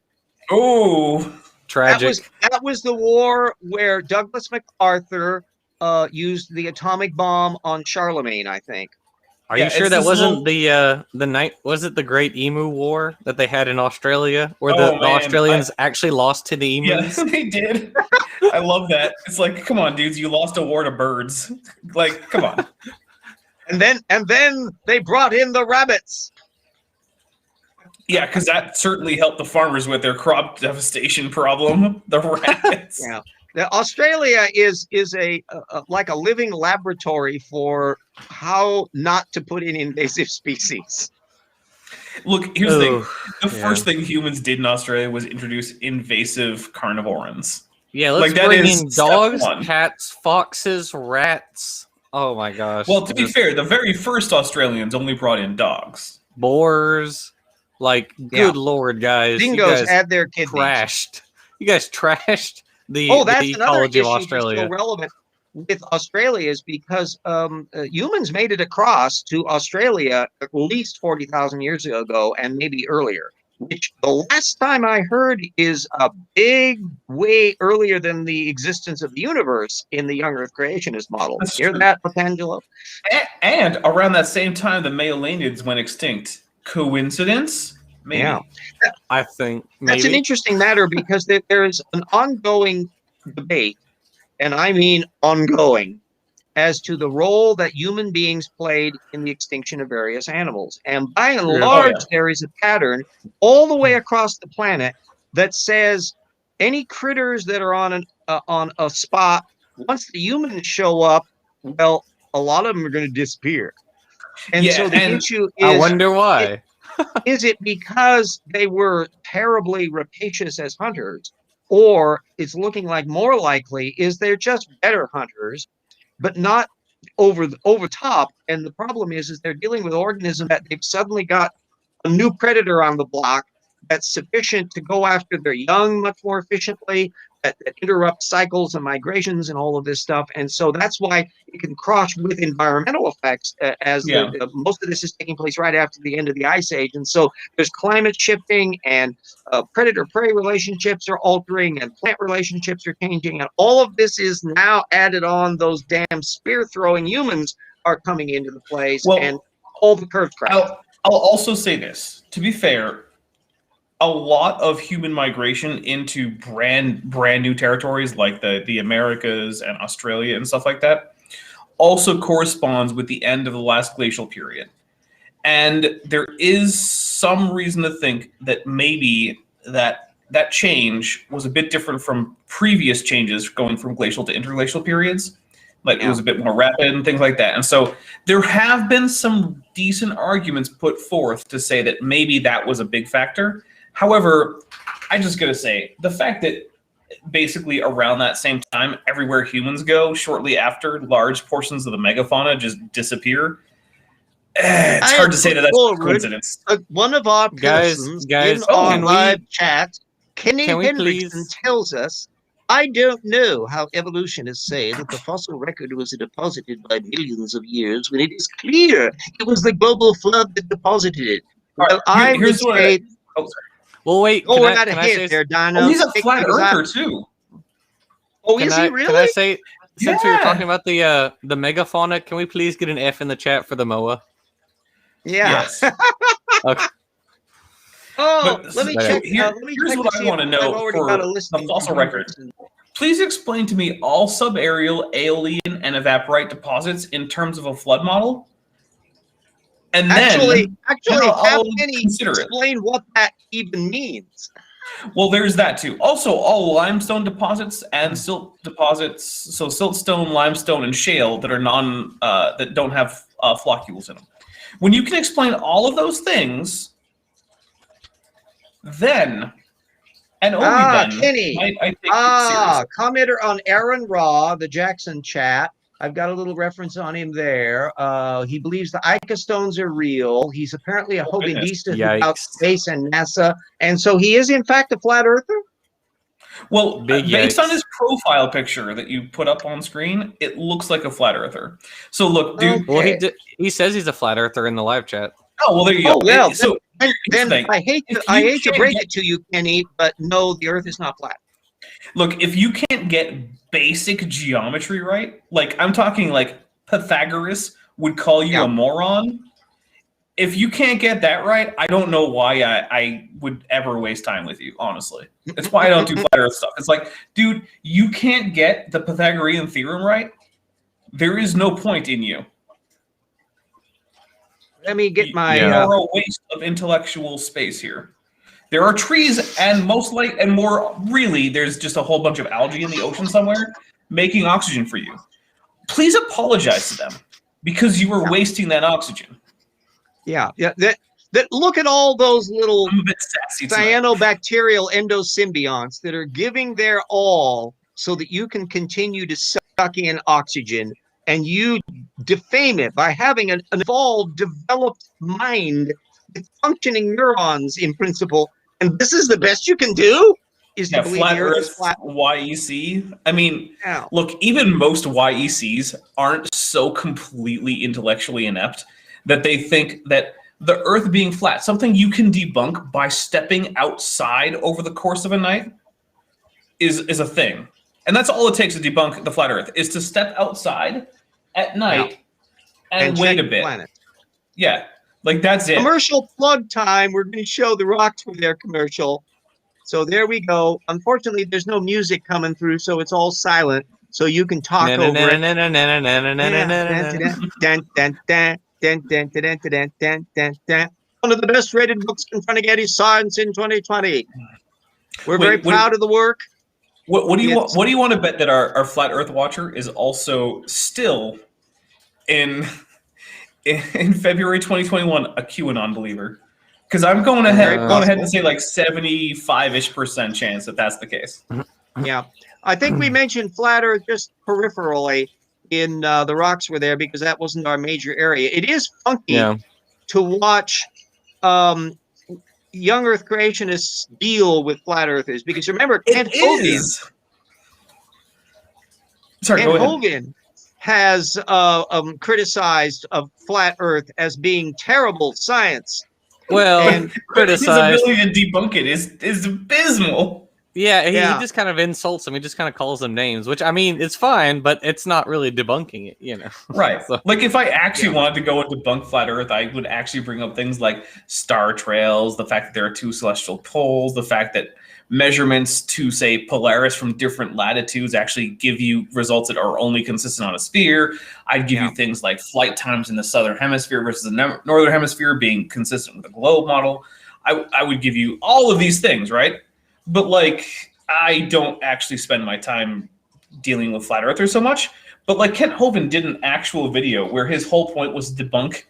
Oh, tragic. That was the war where Douglas MacArthur used the atomic bomb on Charlemagne, I think. Are you sure that wasn't the night? Was it the Great Emu War that they had in Australia, where the Australians actually lost to the emus? Yeah, they did. I love that. It's like, come on, dudes, you lost a war to birds. Like, come on. And then they brought in the rabbits. Yeah, because that certainly helped the farmers with their crop devastation problem. The rabbits. Yeah. Now, Australia is a like a living laboratory for how not to put in invasive species. Look, here's the thing. The first thing humans did in Australia was introduce invasive carnivorans. Yeah, let's bring in dogs, cats, foxes, rats. Oh my gosh. Well, to be fair, the very first Australians only brought in dogs. Boars. Like, good lord, guys. Dingoes you guys add their kidneys. You guys trashed the that's another ecology issue of Australia. that's so relevant. with Australia is because humans made it across to Australia at least 40,000 years ago and maybe earlier, which the last time I heard is a big way earlier than the existence of the universe in the young Earth creationist model. That's Hear true. that, Patangelo? And around that same time, the Maolanids went extinct. Coincidence? Maybe. Yeah. I think That's an maybe. interesting matter because there is an ongoing debate, and I mean ongoing, as to the role that human beings played in the extinction of various animals. And by and large, there is a pattern all the way across the planet that says any critters that are on a spot, once the humans show up, well, a lot of them are going to disappear. And so the issue is, I wonder why. Is it because they were terribly rapacious as hunters, or it's looking like more likely is they're just better hunters, but not over top? And the problem is they're dealing with organisms that they've suddenly got a new predator on the block that's sufficient to go after their young much more efficiently, that interrupts cycles and migrations and all of this stuff. And so that's why it can cross with environmental effects, as most of this is taking place right after the end of the Ice Age. And so there's climate shifting, and predator-prey relationships are altering, and plant relationships are changing. And all of this is now added on. Those damn spear-throwing humans are coming into the place, and all the curve cracks. I'll also say this, to be fair, a lot of human migration into brand new territories like the Americas and Australia and stuff like that also corresponds with the end of the last glacial period. And there is some reason to think that maybe that change was a bit different from previous changes going from glacial to interglacial periods. Like it was a bit more rapid and things like that. And so there have been some decent arguments put forth to say that maybe that was a big factor. However, I just gotta say, the fact that basically around that same time, everywhere humans go, shortly after, large portions of the megafauna just disappear. It's hard to say that that's a coincidence. One of our persons in our live chat, Kenny Hendrickson, tells us, I don't know how evolutionists say that the fossil record was deposited by millions of years when it is clear it was the global flood that deposited it. Well, I would say... Well, wait. Oh, we're not ahead there, Dino. Oh, he's a flat earther too. Oh, is he really? Can I say, since we were talking about the megafauna, can we please get an F in the chat for the MOA? Yeah. Yes. Okay. Oh, let me check. Here's what I want to know for the fossil record. Please explain to me all subaerial, aeolian, and evaporite deposits in terms of a flood model. And actually, I'll explain what that even means. Well, there's that too. Also, all limestone deposits and silt deposits, so siltstone, limestone, and shale that are that don't have floccules in them. When you can explain all of those things, then and only then, Kenny. I take it seriously. Commenter on Aaron Raw, the Jackson chat. I've got a little reference on him there. He believes the Ica stones are real. He's apparently a Hogandista about space and NASA. And so he is, in fact, a flat earther? Well, based on his profile picture that you put up on screen, it looks like a flat earther. So look, dude. Well, he says he's a flat earther in the live chat. Oh, well, there you go. Well, so then I hate to break it to you, Kenny, but no, the Earth is not flat. Look, if you can't get basic geometry right, like I'm talking like Pythagoras would call you a moron. If you can't get that right, I don't know why I would ever waste time with you, honestly. That's why I don't do flat earth stuff. It's like, dude, you can't get the Pythagorean theorem right. There is no point in you. Let me get my... You are a waste of intellectual space here. There are trees, and there's just a whole bunch of algae in the ocean somewhere making oxygen for you. Please apologize to them because you were wasting that oxygen. Yeah. That look at all those little cyanobacterial endosymbionts that are giving their all so that you can continue to suck in oxygen, and you defame it by having an evolved, developed mind with functioning neurons in principle. And this is the best you can do? is to Yeah, believe flat the Earth is Earth flat. YEC. I mean, Yeah. look, even most YECs aren't so completely intellectually inept that they think that the Earth being flat, something you can debunk by stepping outside over the course of a night, is a thing. And that's all it takes to debunk the flat Earth, is to step outside at night and wait check a the bit. planet. Yeah, like that's it. Commercial plug time. We're going to show the rocks with their commercial. So there we go. Unfortunately, there's no music coming through, so it's all silent. So you can talk over it. One of the best rated books confronting anti-science in 2020. We're very proud of the work. What do you want to bet that our flat Earth watcher is also still in February 2021 a QAnon believer? Because I'm going ahead and say like 75-ish% chance that that's the case. Yeah, I think we mentioned flat Earth just peripherally in the rocks were there because that wasn't our major area. It is funky to watch young Earth creationists deal with flat Earthers because remember Kent Hovind has criticized of flat Earth as being terrible science. Well, and his ability to debunk it is abysmal. Yeah, he just kind of insults them. He just kind of calls them names, which I mean, it's fine, but it's not really debunking it, you know. Right. So, like if I actually wanted to go and debunk flat Earth, I would actually bring up things like star trails, the fact that there are two celestial poles, the fact that measurements to say Polaris from different latitudes actually give you results that are only consistent on a sphere. I'd give you things like flight times in the southern hemisphere versus the northern hemisphere being consistent with the globe model. I would give you all of these things, right? But like, I don't actually spend my time dealing with flat earthers so much. But like Kent Hovind did an actual video where his whole point was to debunk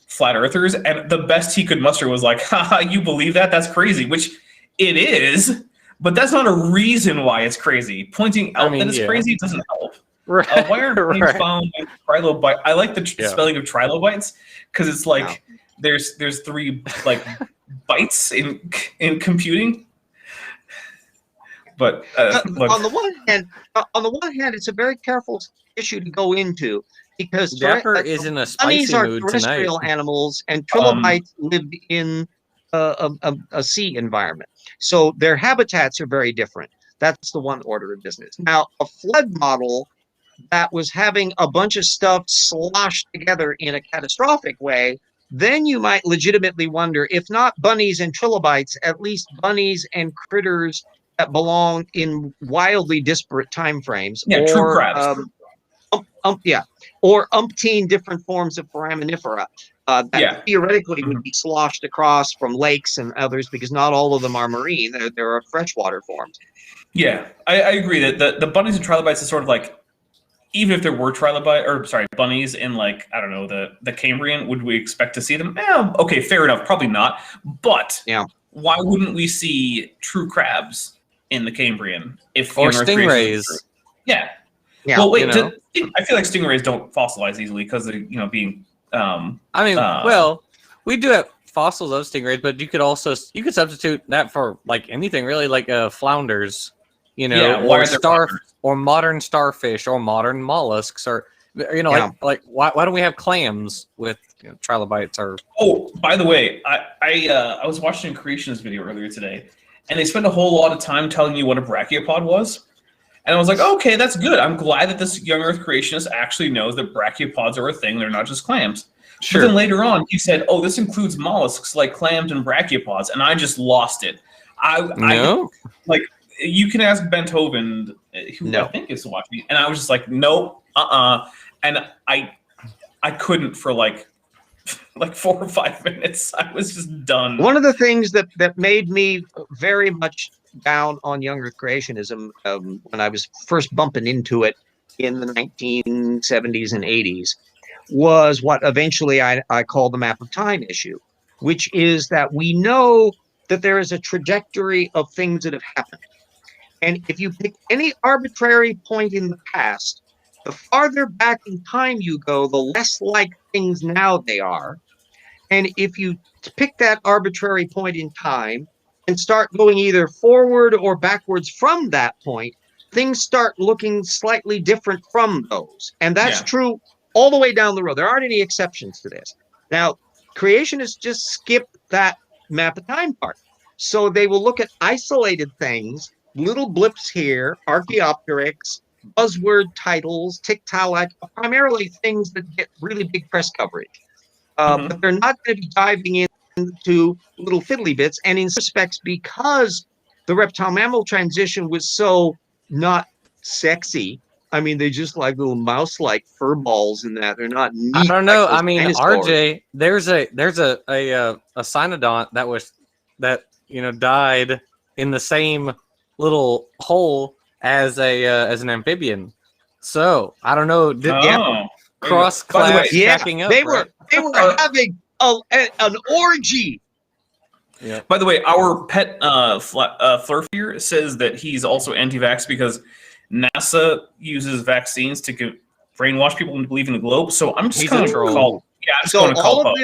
flat earthers, and the best he could muster was like, haha, you believe that? That's crazy, which it is, but that's not a reason why it's crazy. Pointing out that it's crazy doesn't help. Right. Why aren't planes found with trilobites? I like the spelling of trilobites because it's like there's 3 like bytes in computing. But on the one hand, it's a very careful issue to go into because Dapper is in a spicy are mood terrestrial tonight. Animals, and trilobites live in a sea environment, so their habitats are very different. That's the one order of business. Now, a flood model that was having a bunch of stuff sloshed together in a catastrophic way, then you might legitimately wonder, if not bunnies and trilobites, at least bunnies and critters that belong in wildly disparate time frames, true crabs. Or umpteen different forms of foraminifera that theoretically would be sloshed across from lakes and others, because not all of them are marine; there are freshwater forms. Yeah, I agree that the bunnies and trilobites is sort of like, even if there were bunnies in like, I don't know, the Cambrian, would we expect to see them? Okay, fair enough, probably not. But why wouldn't we see true crabs in the Cambrian or stingrays? Yeah. Well, wait. I feel like stingrays don't fossilize easily because of being. Well, we do have fossils of stingrays, but you could substitute that for like anything really, like flounders, or modern starfish or modern mollusks, or like why don't we have clams with trilobites? Or by the way, I was watching a creationist video earlier today, and they spent a whole lot of time telling you what a brachiopod was. And I was like, okay, that's good. I'm glad that this young Earth creationist actually knows that brachiopods are a thing. They're not just clams. Sure. But then later on, he said, oh, this includes mollusks like clams and brachiopods. And I just lost it. Like, you can ask Bent Hovind, who I think is watching me. And I was just like, nope, And I couldn't for like 4 or 5 minutes. I was just done. One of the things that made me very much down on young Earth creationism when I was first bumping into it in the 1970s and 80s was what eventually I call the map of time issue, which is that we know that there is a trajectory of things that have happened. And if you pick any arbitrary point in the past, the farther back in time you go, the less like things now they are. And if you pick that arbitrary point in time and start going either forward or backwards from that point, things start looking slightly different from those. And that's true all the way down the road. There aren't any exceptions to this. Now, creationists just skip that map of time part. So they will look at isolated things, little blips here, Archaeopteryx, buzzword titles, Tiktaalik, primarily things that get really big press coverage. But they're not going to be diving into little fiddly bits. And in respects, because the reptile mammal transition was so not sexy, I mean, they just like little mouse-like fur balls in that. They're not neat. I don't know. Like I mean, dinosaurs. RJ, there's a cynodont that died in the same little hole as an amphibian. So I don't know. Cross class stacking up. They were having an orgy. Yeah. By the way, our pet Flurf here says that he's also anti-vax because NASA uses vaccines to brainwash people into believing the globe. So I'm just going to call. Yeah, I'm just going to call.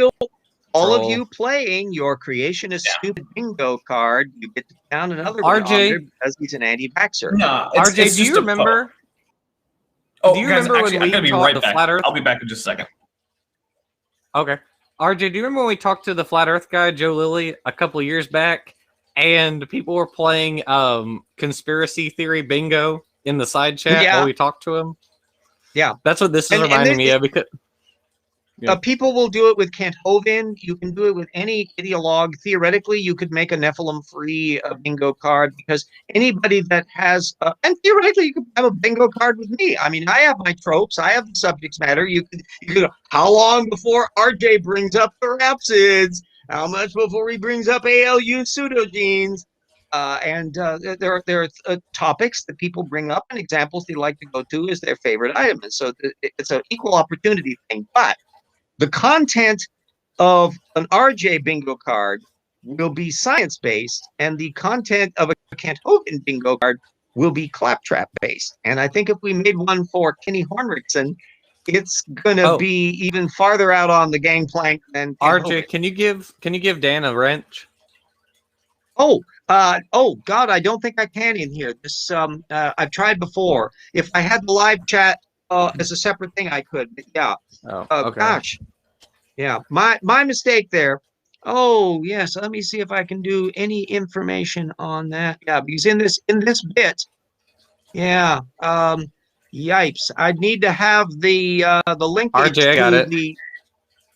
All of you playing your creationist stupid bingo card, you get to down another one because he's an anti-vaxxer. No, RJ, do you remember? Oh, do you guys, remember actually, when I'm going to be taught right the back. Flat Earth? I'll be back in just a second. Okay. RJ, do you remember when we talked to the Flat Earth guy, Joe Lilly, a couple of years back, and people were playing conspiracy theory bingo in the side chat while we talked to him? Yeah. That's what this is reminding me of. Because people will do it with Kent Hovind. You can do it with any ideologue. Theoretically, you could make a Nephilim-free bingo card because anybody that has, and theoretically, you could have a bingo card with me. I mean, I have my tropes. I have the subject matter. You could how long before RJ brings up the rhapsids? How much before he brings up ALU pseudogenes? There are topics that people bring up and examples they like to go to as their favorite item. And so it's an equal opportunity thing. But the content of an RJ bingo card will be science-based, and the content of a Kent Hovind bingo card will be claptrap-based. And I think if we made one for Kenny Hornrickson, it's going to be even farther out on the gangplank than Kent RJ. Hovind. Can you give Dan a wrench? Oh God, I don't think I can in here. This I've tried before. If I had the live chat as a separate thing, I could. But yeah. Okay. Gosh. Yeah, my mistake there. Oh yes, let me see if I can do any information on that. Yeah, because in this bit, yeah. Yipes! I'd need to have the linkage RJ, I got to it.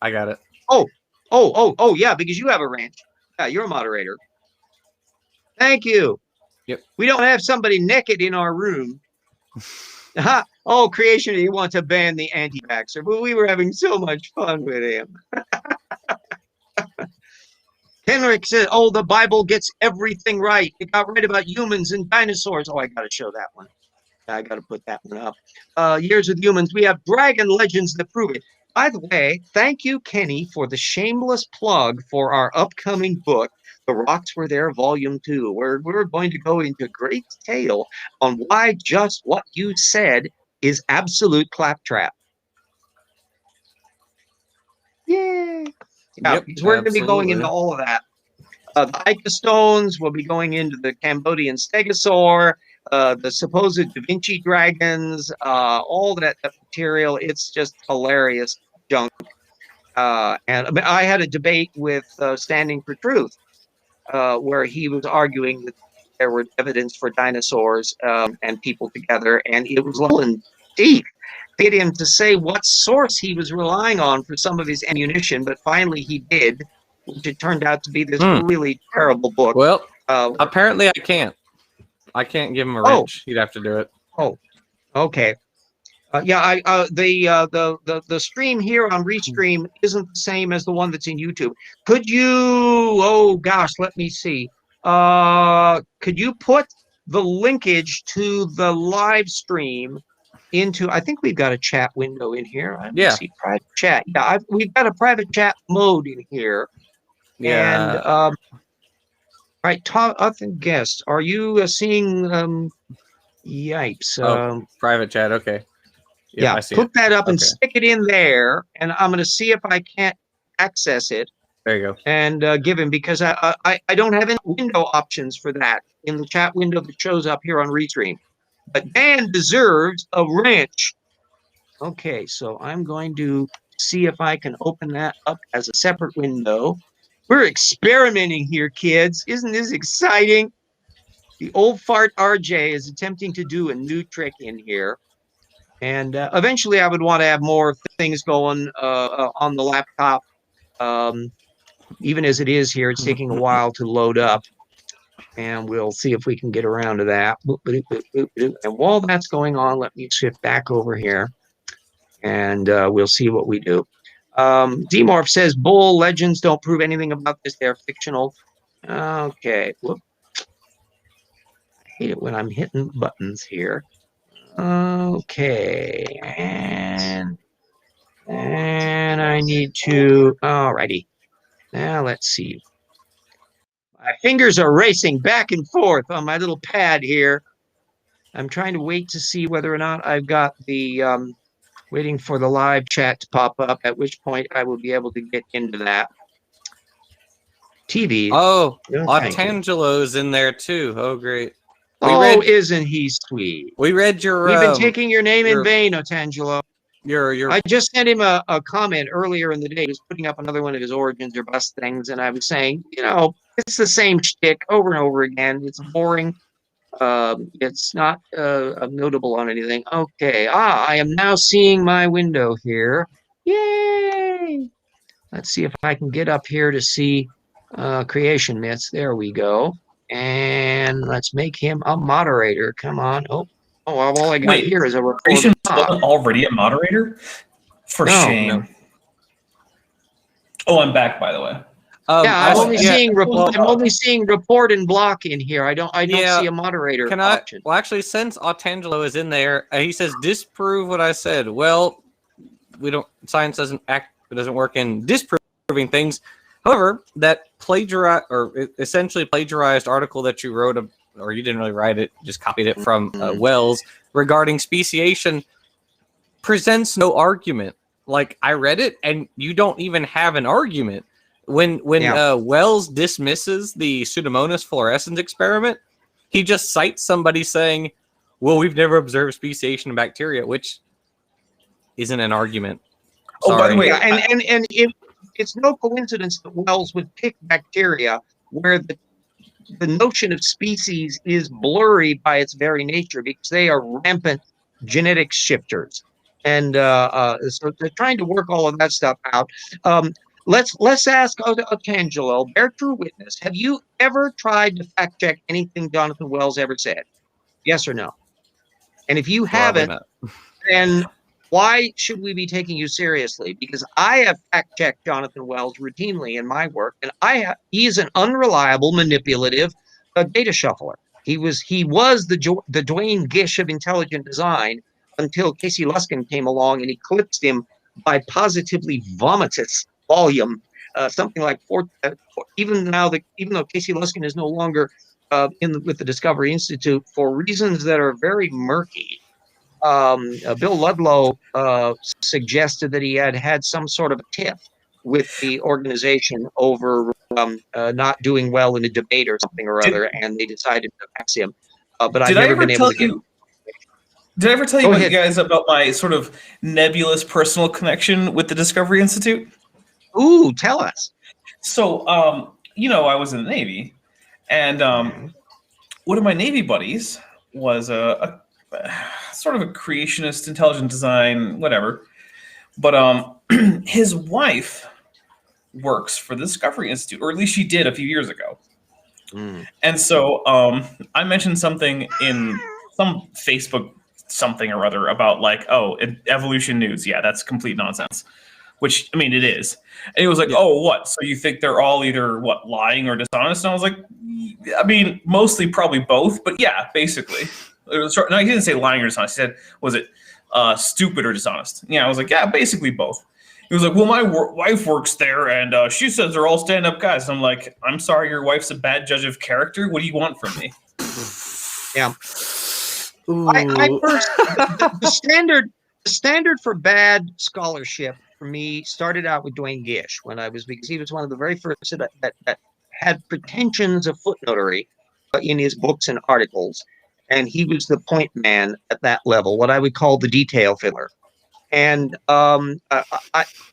I got it. Oh yeah, because you have a ranch. Yeah, you're a moderator. Thank you. Yep. We don't have somebody naked in our room. Oh, creation, he wants to ban the anti-vaxxer, but we were having so much fun with him. Henrik said, oh, the Bible gets everything right. It got right about humans and dinosaurs. Oh, I got to show that one. I got to put that one up. Years with humans. We have dragon legends that prove it. By the way, thank you, Kenny, for the shameless plug for our upcoming book, The Rocks Were There, Volume 2. We're going to go into great detail on why just what you said is absolute claptrap. Yay! Yeah, Yep, we're going to be going into all of that. The Ica stones, we'll be going into the Cambodian stegosaur, the supposed Da Vinci dragons, all that material. It's just hilarious junk. And I had a debate with Standing for Truth, where he was arguing that there were evidence for dinosaurs and people together, and it was low and deep. Get him to say what source he was relying on for some of his ammunition, but finally he did, which it turned out to be this really terrible book. Well, apparently I can't. I can't give him a wrench. He'd have to do it. Oh, okay. Yeah, the stream here on Restream isn't the same as the one that's in YouTube. Could you? Oh gosh, let me see. Could you put the linkage to the live stream into? I think we've got a chat window in here. Yeah. See, private chat. Yeah, we've got a private chat mode in here. Yeah. And all right, other guests, are you seeing? Yipes! Private chat. Okay. Yep, yeah, I see put that up and Okay. stick it in there, and I'm going to see if I can't access it. There you go. and give him, because I don't have any window options for that in the chat window that shows up here on Restream. But Dan deserves a wrench. Okay, so I'm going to see if I can open that up as a separate window. We're experimenting here, kids. Isn't this exciting? The old fart RJ is attempting to do a new trick in here. And eventually I would want to have more things going on the laptop. Even as it is here, it's taking a while to load up. And we'll see if we can get around to that. And while that's going on, let me shift back over here. And we'll see what we do. Demorph says, Bull, legends don't prove anything about this. They're fictional. Okay. Whoop. I hate it when I'm hitting buttons here. Okay. And I need to, alrighty. Now let's see. My fingers are racing back and forth on my little pad here. I'm trying to wait to see whether or not I've got the, waiting for the live chat to pop up, at which point I will be able to get into that. TV. Oh, Otangelo's in there too. Oh, great. Isn't he sweet? We read your... We've been taking your name in vain, Otangelo. Your I just sent him a comment earlier in the day. He was putting up another one of his Origins or Bust things, and I was saying, it's the same shtick over and over again. It's boring. It's not notable on anything. Okay. I am now seeing my window here. Yay! Let's see if I can get up here to see Creation Myths. There we go. And let's make him a moderator. Come on. Oh, all I got here is a record. Creation wasn't already a moderator? For shame. No. Oh, I'm back, by the way. I'm only seeing report and block in here. I don't see a moderator option. Well, actually, since Otangelo is in there, he says disprove what I said. Well, science doesn't work in disproving things. However, that essentially plagiarized article that you wrote, or you didn't really write it, just copied it from Wells regarding speciation, presents no argument. Like, I read it, and you don't even have an argument. When Wells dismisses the Pseudomonas fluorescens experiment, he just cites somebody saying, well, we've never observed speciation in bacteria, which isn't an argument. Sorry. Oh, by the way, and it's no coincidence that Wells would pick bacteria where the notion of species is blurry by its very nature, because they are rampant genetic shifters. And so they're trying to work all of that stuff out. Let's ask Otangelo, bear true witness. Have you ever tried to fact check anything Jonathan Wells ever said? Yes or no? And if you haven't, then why should we be taking you seriously? Because I have fact checked Jonathan Wells routinely in my work, and he's an unreliable, manipulative data shuffler. He was the Dwayne Gish of intelligent design until Casey Luskin came along and eclipsed him by positively vomitous volume, something like even though Casey Luskin is no longer with the Discovery Institute for reasons that are very murky. Bill Ludlow suggested that he had some sort of a tiff with the organization over not doing well in a debate or something or other, and they decided to ax him. But I've never been able to get. Did I ever tell you guys about my sort of nebulous personal connection with the Discovery Institute? Ooh, tell us. So, I was in the Navy, and one of my Navy buddies was a sort of a creationist, intelligent design, whatever. But his wife works for the Discovery Institute, or at least she did a few years ago. And so I mentioned something in some Facebook something or other about evolution news. Yeah, that's complete nonsense. Which, I mean, it is. And he was like, oh, what? So you think they're all either, lying or dishonest? And I was like, I mean, mostly probably both. But yeah, basically. No, he didn't say lying or dishonest. He said, was it stupid or dishonest? Yeah, I was like, yeah, basically both. He was like, well, my wife works there, and she says they're all stand-up guys. And I'm like, I'm sorry, your wife's a bad judge of character? What do you want from me? Yeah. The standard for bad scholarship for me started out with Duane Gish because he was one of the very first that had pretensions of footnotery in his books and articles, and he was the point man at that level, what I would call the detail filler. And to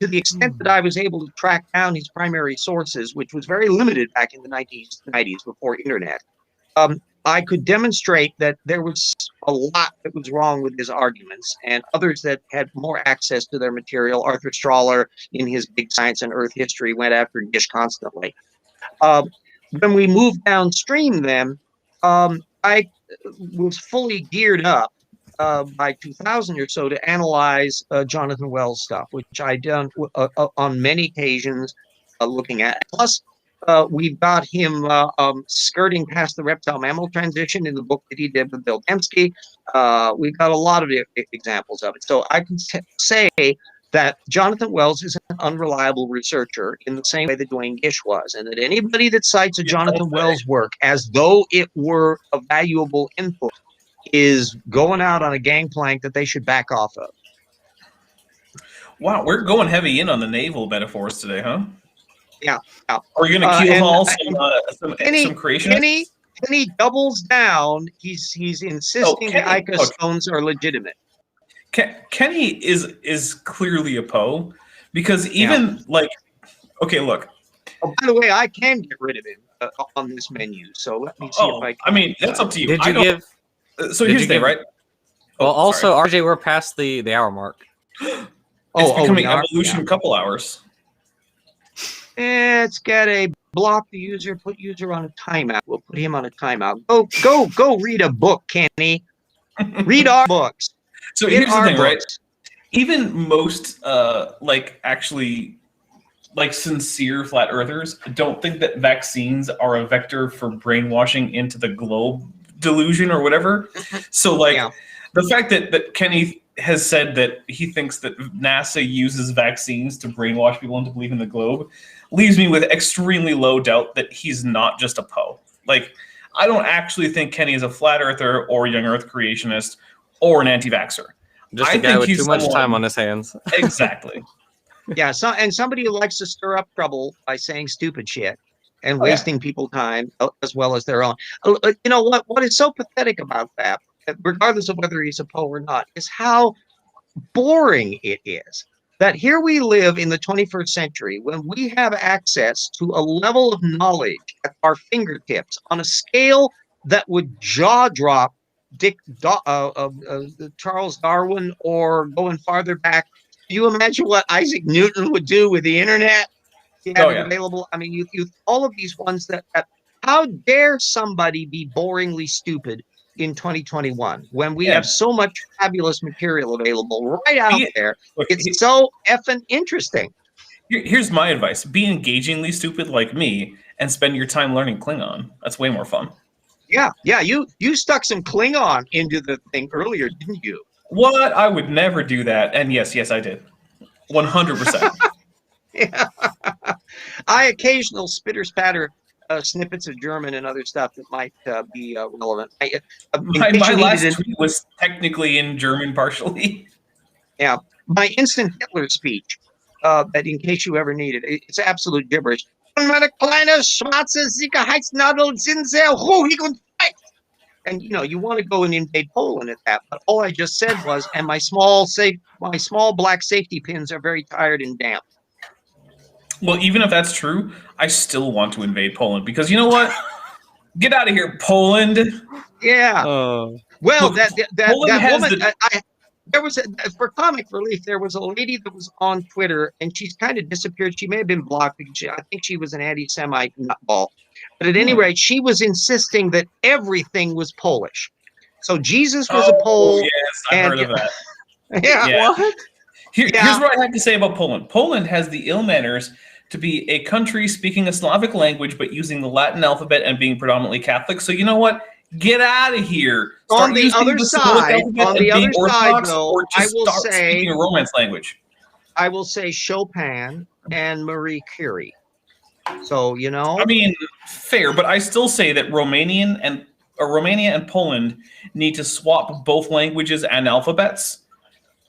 the extent that I was able to track down his primary sources, which was very limited back in the 90s before internet, I could demonstrate that there was a lot that was wrong with his arguments, and others that had more access to their material. Arthur Strahler, in his Big Science and Earth History, went after Gish constantly. When we moved downstream, then I was fully geared up by 2000 or so to analyze Jonathan Wells stuff, which I'd done on many occasions looking at. Plus, we've got him skirting past the reptile-mammal transition in the book that he did with Bill Dembski. We've got a lot of examples of it. So I can say that Jonathan Wells is an unreliable researcher in the same way that Duane Gish was, and that anybody that cites a Jonathan Wells work as though it were a valuable input is going out on a gangplank that they should back off of. Wow, we're going heavy in on the naval metaphors today, huh? Yeah. Are you going to keel some creationists? Kenny doubles down. He's insisting the Ica stones are legitimate. Kenny is clearly a Poe, because even okay, look. Oh, by the way, I can get rid of him on this menu. So let me see if I can. I mean, that's up to you. Did you give? So here's the thing, right? Well, also, RJ, we're past the hour mark. It's becoming evolution a couple hours. It's got a block the user, put user on a timeout. We'll put him on a timeout. Go read a book, Kenny. Read our books. So here's the thing, right? Even most sincere flat earthers don't think that vaccines are a vector for brainwashing into the globe delusion or whatever. So the fact that Kenny has said that he thinks that NASA uses vaccines to brainwash people into believing the globe leaves me with extremely low doubt that he's not just a Poe. Like, I don't actually think Kenny is a flat earther or young earth creationist or an anti-vaxxer. Just a guy with too much time on his hands. Exactly. Yeah, and somebody who likes to stir up trouble by saying stupid shit and wasting people's time as well as their own. You know what is so pathetic about that, regardless of whether he's a Poe or not, is how boring it is. That here we live in the 21st century when we have access to a level of knowledge at our fingertips on a scale that would jaw drop Charles Darwin, or going farther back. Do you imagine what Isaac Newton would do with the internet? He had it available. I mean, you all of these ones that how dare somebody be boringly stupid in 2021 when we have so much fabulous material available right out there? It's so effing interesting. Here's my advice: be engagingly stupid like me, and spend your time learning Klingon. That's way more fun. Yeah. You stuck some Klingon into the thing earlier, didn't you? What? I would never do that. And yes, I did. 100%. Yeah. I occasional spitter spatter snippets of German and other stuff that might be relevant. My last tweet was technically in German partially. Yeah. My instant Hitler speech, that in case you ever need it, it's absolute gibberish. Meine kleine schwarze Sicherheitsnadel sind sehr ruhig und fest. And you want to go and invade Poland at that, but all I just said was, and my small black safety pins are very tired and damp. Well, even if that's true, I still want to invade Poland, because you know what? Get out of here, Poland. Yeah. Well, look, that woman. There was for comic relief, there was a lady that was on Twitter, and she's kind of disappeared. She may have been blocked because I think she was an anti-Semite nutball. But at any rate, she was insisting that everything was Polish. So Jesus was a Pole. Yes, I heard of that. Yeah. What? Here's what I have to say about Poland. Poland has the ill manners to be a country speaking a Slavic language but using the Latin alphabet and being predominantly Catholic. So you know what? Get out of here. On the other side, though, I will say speaking a Romance language. I will say Chopin and Marie Curie. So I mean, fair, but I still say that Romania and Poland need to swap both languages and alphabets,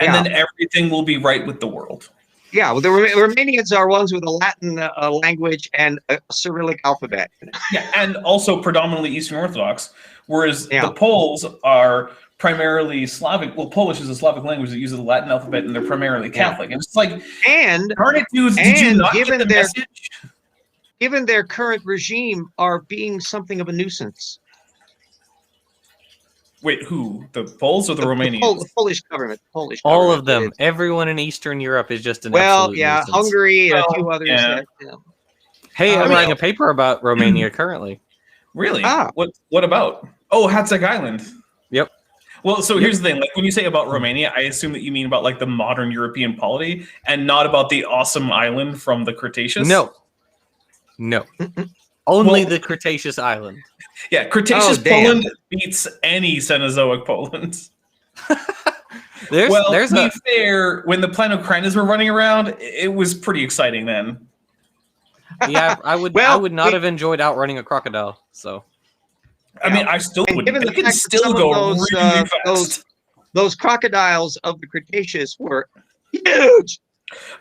and then everything will be right with the world. Yeah, well, the Romanians are ones with a Latin language and a Cyrillic alphabet. Yeah, and also predominantly Eastern Orthodox, whereas Yeah. the Poles are primarily Slavic. Well, Polish is a Slavic language that uses the Latin alphabet, and they're primarily Catholic. And it's like, And darn it, dudes, did you not get the message? given their current regime, are being something of a nuisance. Wait, who? The Poles or the Romanians? The Polish government. Polish All government, of them. it's- Everyone in Eastern Europe is just an Well, absolute yeah, nuisance. Hungary and a Well, few others. yeah. That, Hey, I'm I mean- writing a paper about Romania currently. Really? Ah. What about? Oh, Hatzek Island. Yep. Well, so here's the thing. Like when you say about Romania, I assume that you mean about like the modern European polity and not about the awesome island from the Cretaceous. No. Only Well- the Cretaceous island. Yeah, Cretaceous Oh, damn. Poland beats any Cenozoic Poland. There's To a be fair, when the Planocrinus were running around, it was pretty exciting then. yeah. I would Well, not have enjoyed outrunning a crocodile. So I mean, I still And would. given They the can fact that still some of go those, really fast. those crocodiles of the Cretaceous were huge.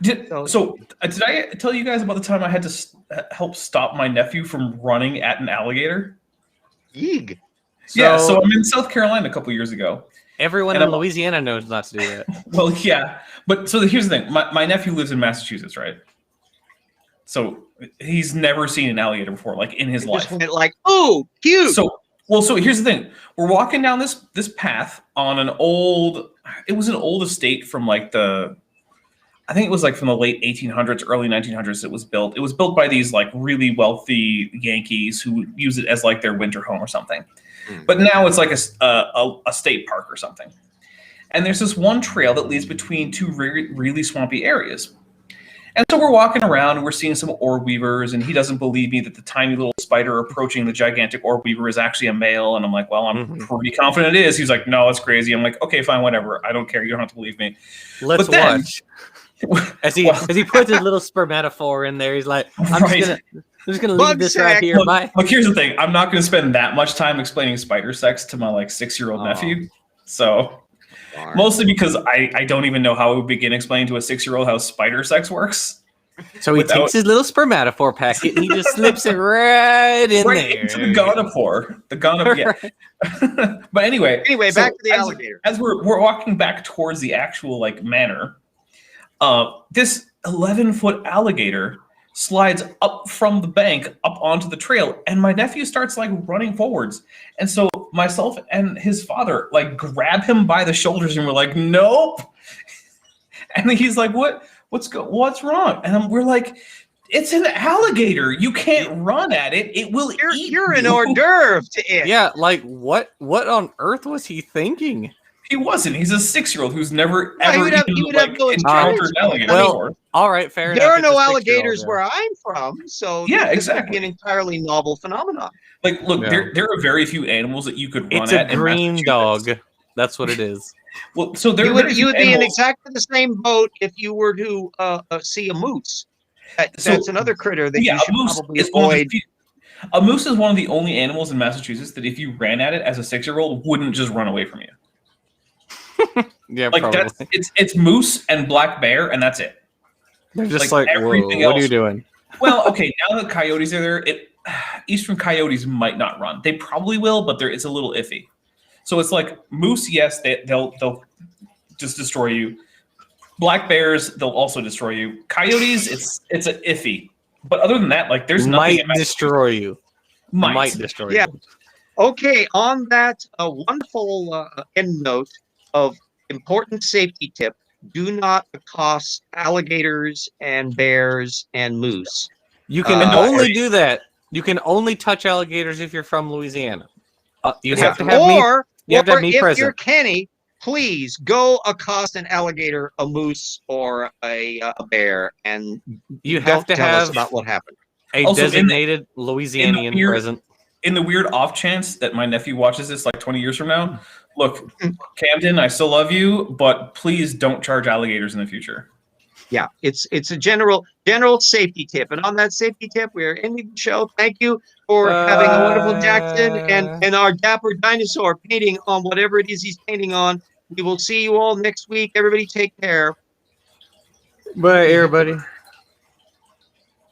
Did I tell you guys about the time I had to help stop my nephew from running at an alligator? Yeeg. Yeah, so I'm in South Carolina a couple years ago. everyone And in I'm- Louisiana knows not to do that. Well, yeah, but so here's the thing: my nephew lives in Massachusetts, right? So he's never seen an alligator before, like in his life. Just went like, oh, cute. So here's the thing: we're walking down this path on an old. It was an old estate from like I think it was like from the late 1800s, early 1900s. It was built. It was built by these like really wealthy Yankees who use it as like their winter home or something. But now it's like a state park or something. And there's this one trail that leads between two really swampy areas. And so we're walking around and we're seeing some orb weavers, and he doesn't believe me that the tiny little spider approaching the gigantic orb weaver is actually a male. And I'm like, well, I'm pretty confident it is. He's like, no, it's crazy. I'm like, okay, fine, whatever. I don't care. You don't have to believe me. Let's But then- watch. As he puts his little spermatophore in there, he's like, I'm just gonna leave Bug this sack. right here. Bye. Look, here's the thing. I'm not going to spend that much time explaining spider sex to my like 6-year-old nephew. So Darn. mostly because I don't even know how I would begin explaining to a 6-year-old how spider sex works. So he takes his little spermatophore packet and he just slips it right in Right there. into the gonopore. The gonopore. Yeah. But anyway, so Back to the alligator. As we're walking back towards the actual like manor, this 11-foot alligator slides up from the bank up onto the trail, and my nephew starts like running forwards. And so myself and his father like grab him by the shoulders and we're like, nope. And he's like, what's wrong? And we're like, it's an alligator. You can't run at it. It will eat You're an you. hors d'oeuvre to it. Yeah, like what on earth was he thinking? He wasn't. He's a 6-year-old who's never Yeah, ever he would have no encountered experience. an alligator Well, before. All right, fair enough. There are it's a no 6-year-old, alligators yeah. where I'm from, so Yeah, this exactly. would be an entirely novel phenomenon. Like, look, Yeah. there are very few animals that you could run It's at. a in green Massachusetts. dog. That's what it is. Well, so there You are would, very you few would be in animals. exactly the same boat if you were to see a moose. So, That's another critter that Yeah, you a should moose probably is one of the avoid. few. A moose is one of the only animals in Massachusetts that if you ran at it as a 6-year-old, wouldn't just run away from you. Yeah, Like probably. it's moose and black bear, and that's it. They're just like like, whoa, everything what are you else- doing? Well, okay, now that coyotes are there, eastern coyotes might not run. They probably will, but it's a little iffy. So it's like moose, yes, they'll just destroy you. Black bears, they'll also destroy you. Coyotes, it's an iffy. But other than that, like there's nothing. Might destroy you. Might destroy Yeah. you. Okay, on that wonderful end note of important safety tip, do not accost alligators and bears and moose. You can Uh, only do that. You can only touch alligators if you're from Louisiana. You have to have me. Or, You have to have me if you're present. Kenny, please go accost an alligator, a moose, or a bear, and You don't have to tell us have about what happened. a Also, in the- designated Louisianian weird- present. In the weird off chance that my nephew watches this like 20 years from now, look, Camden, I still love you, but please don't charge alligators in the future. Yeah, it's a general safety tip. And on that safety tip, we are ending the show. Thank you for having a wonderful Jackson and our dapper dinosaur painting on whatever it is he's painting on. We will see you all next week. Everybody take care. Bye, everybody.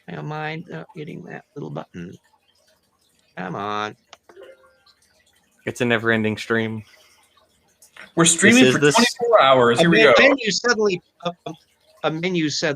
I don't mind hitting that little button. Come on. It's a never-ending stream. We're streaming This for is the 24 hours. Here we go. A menu suddenly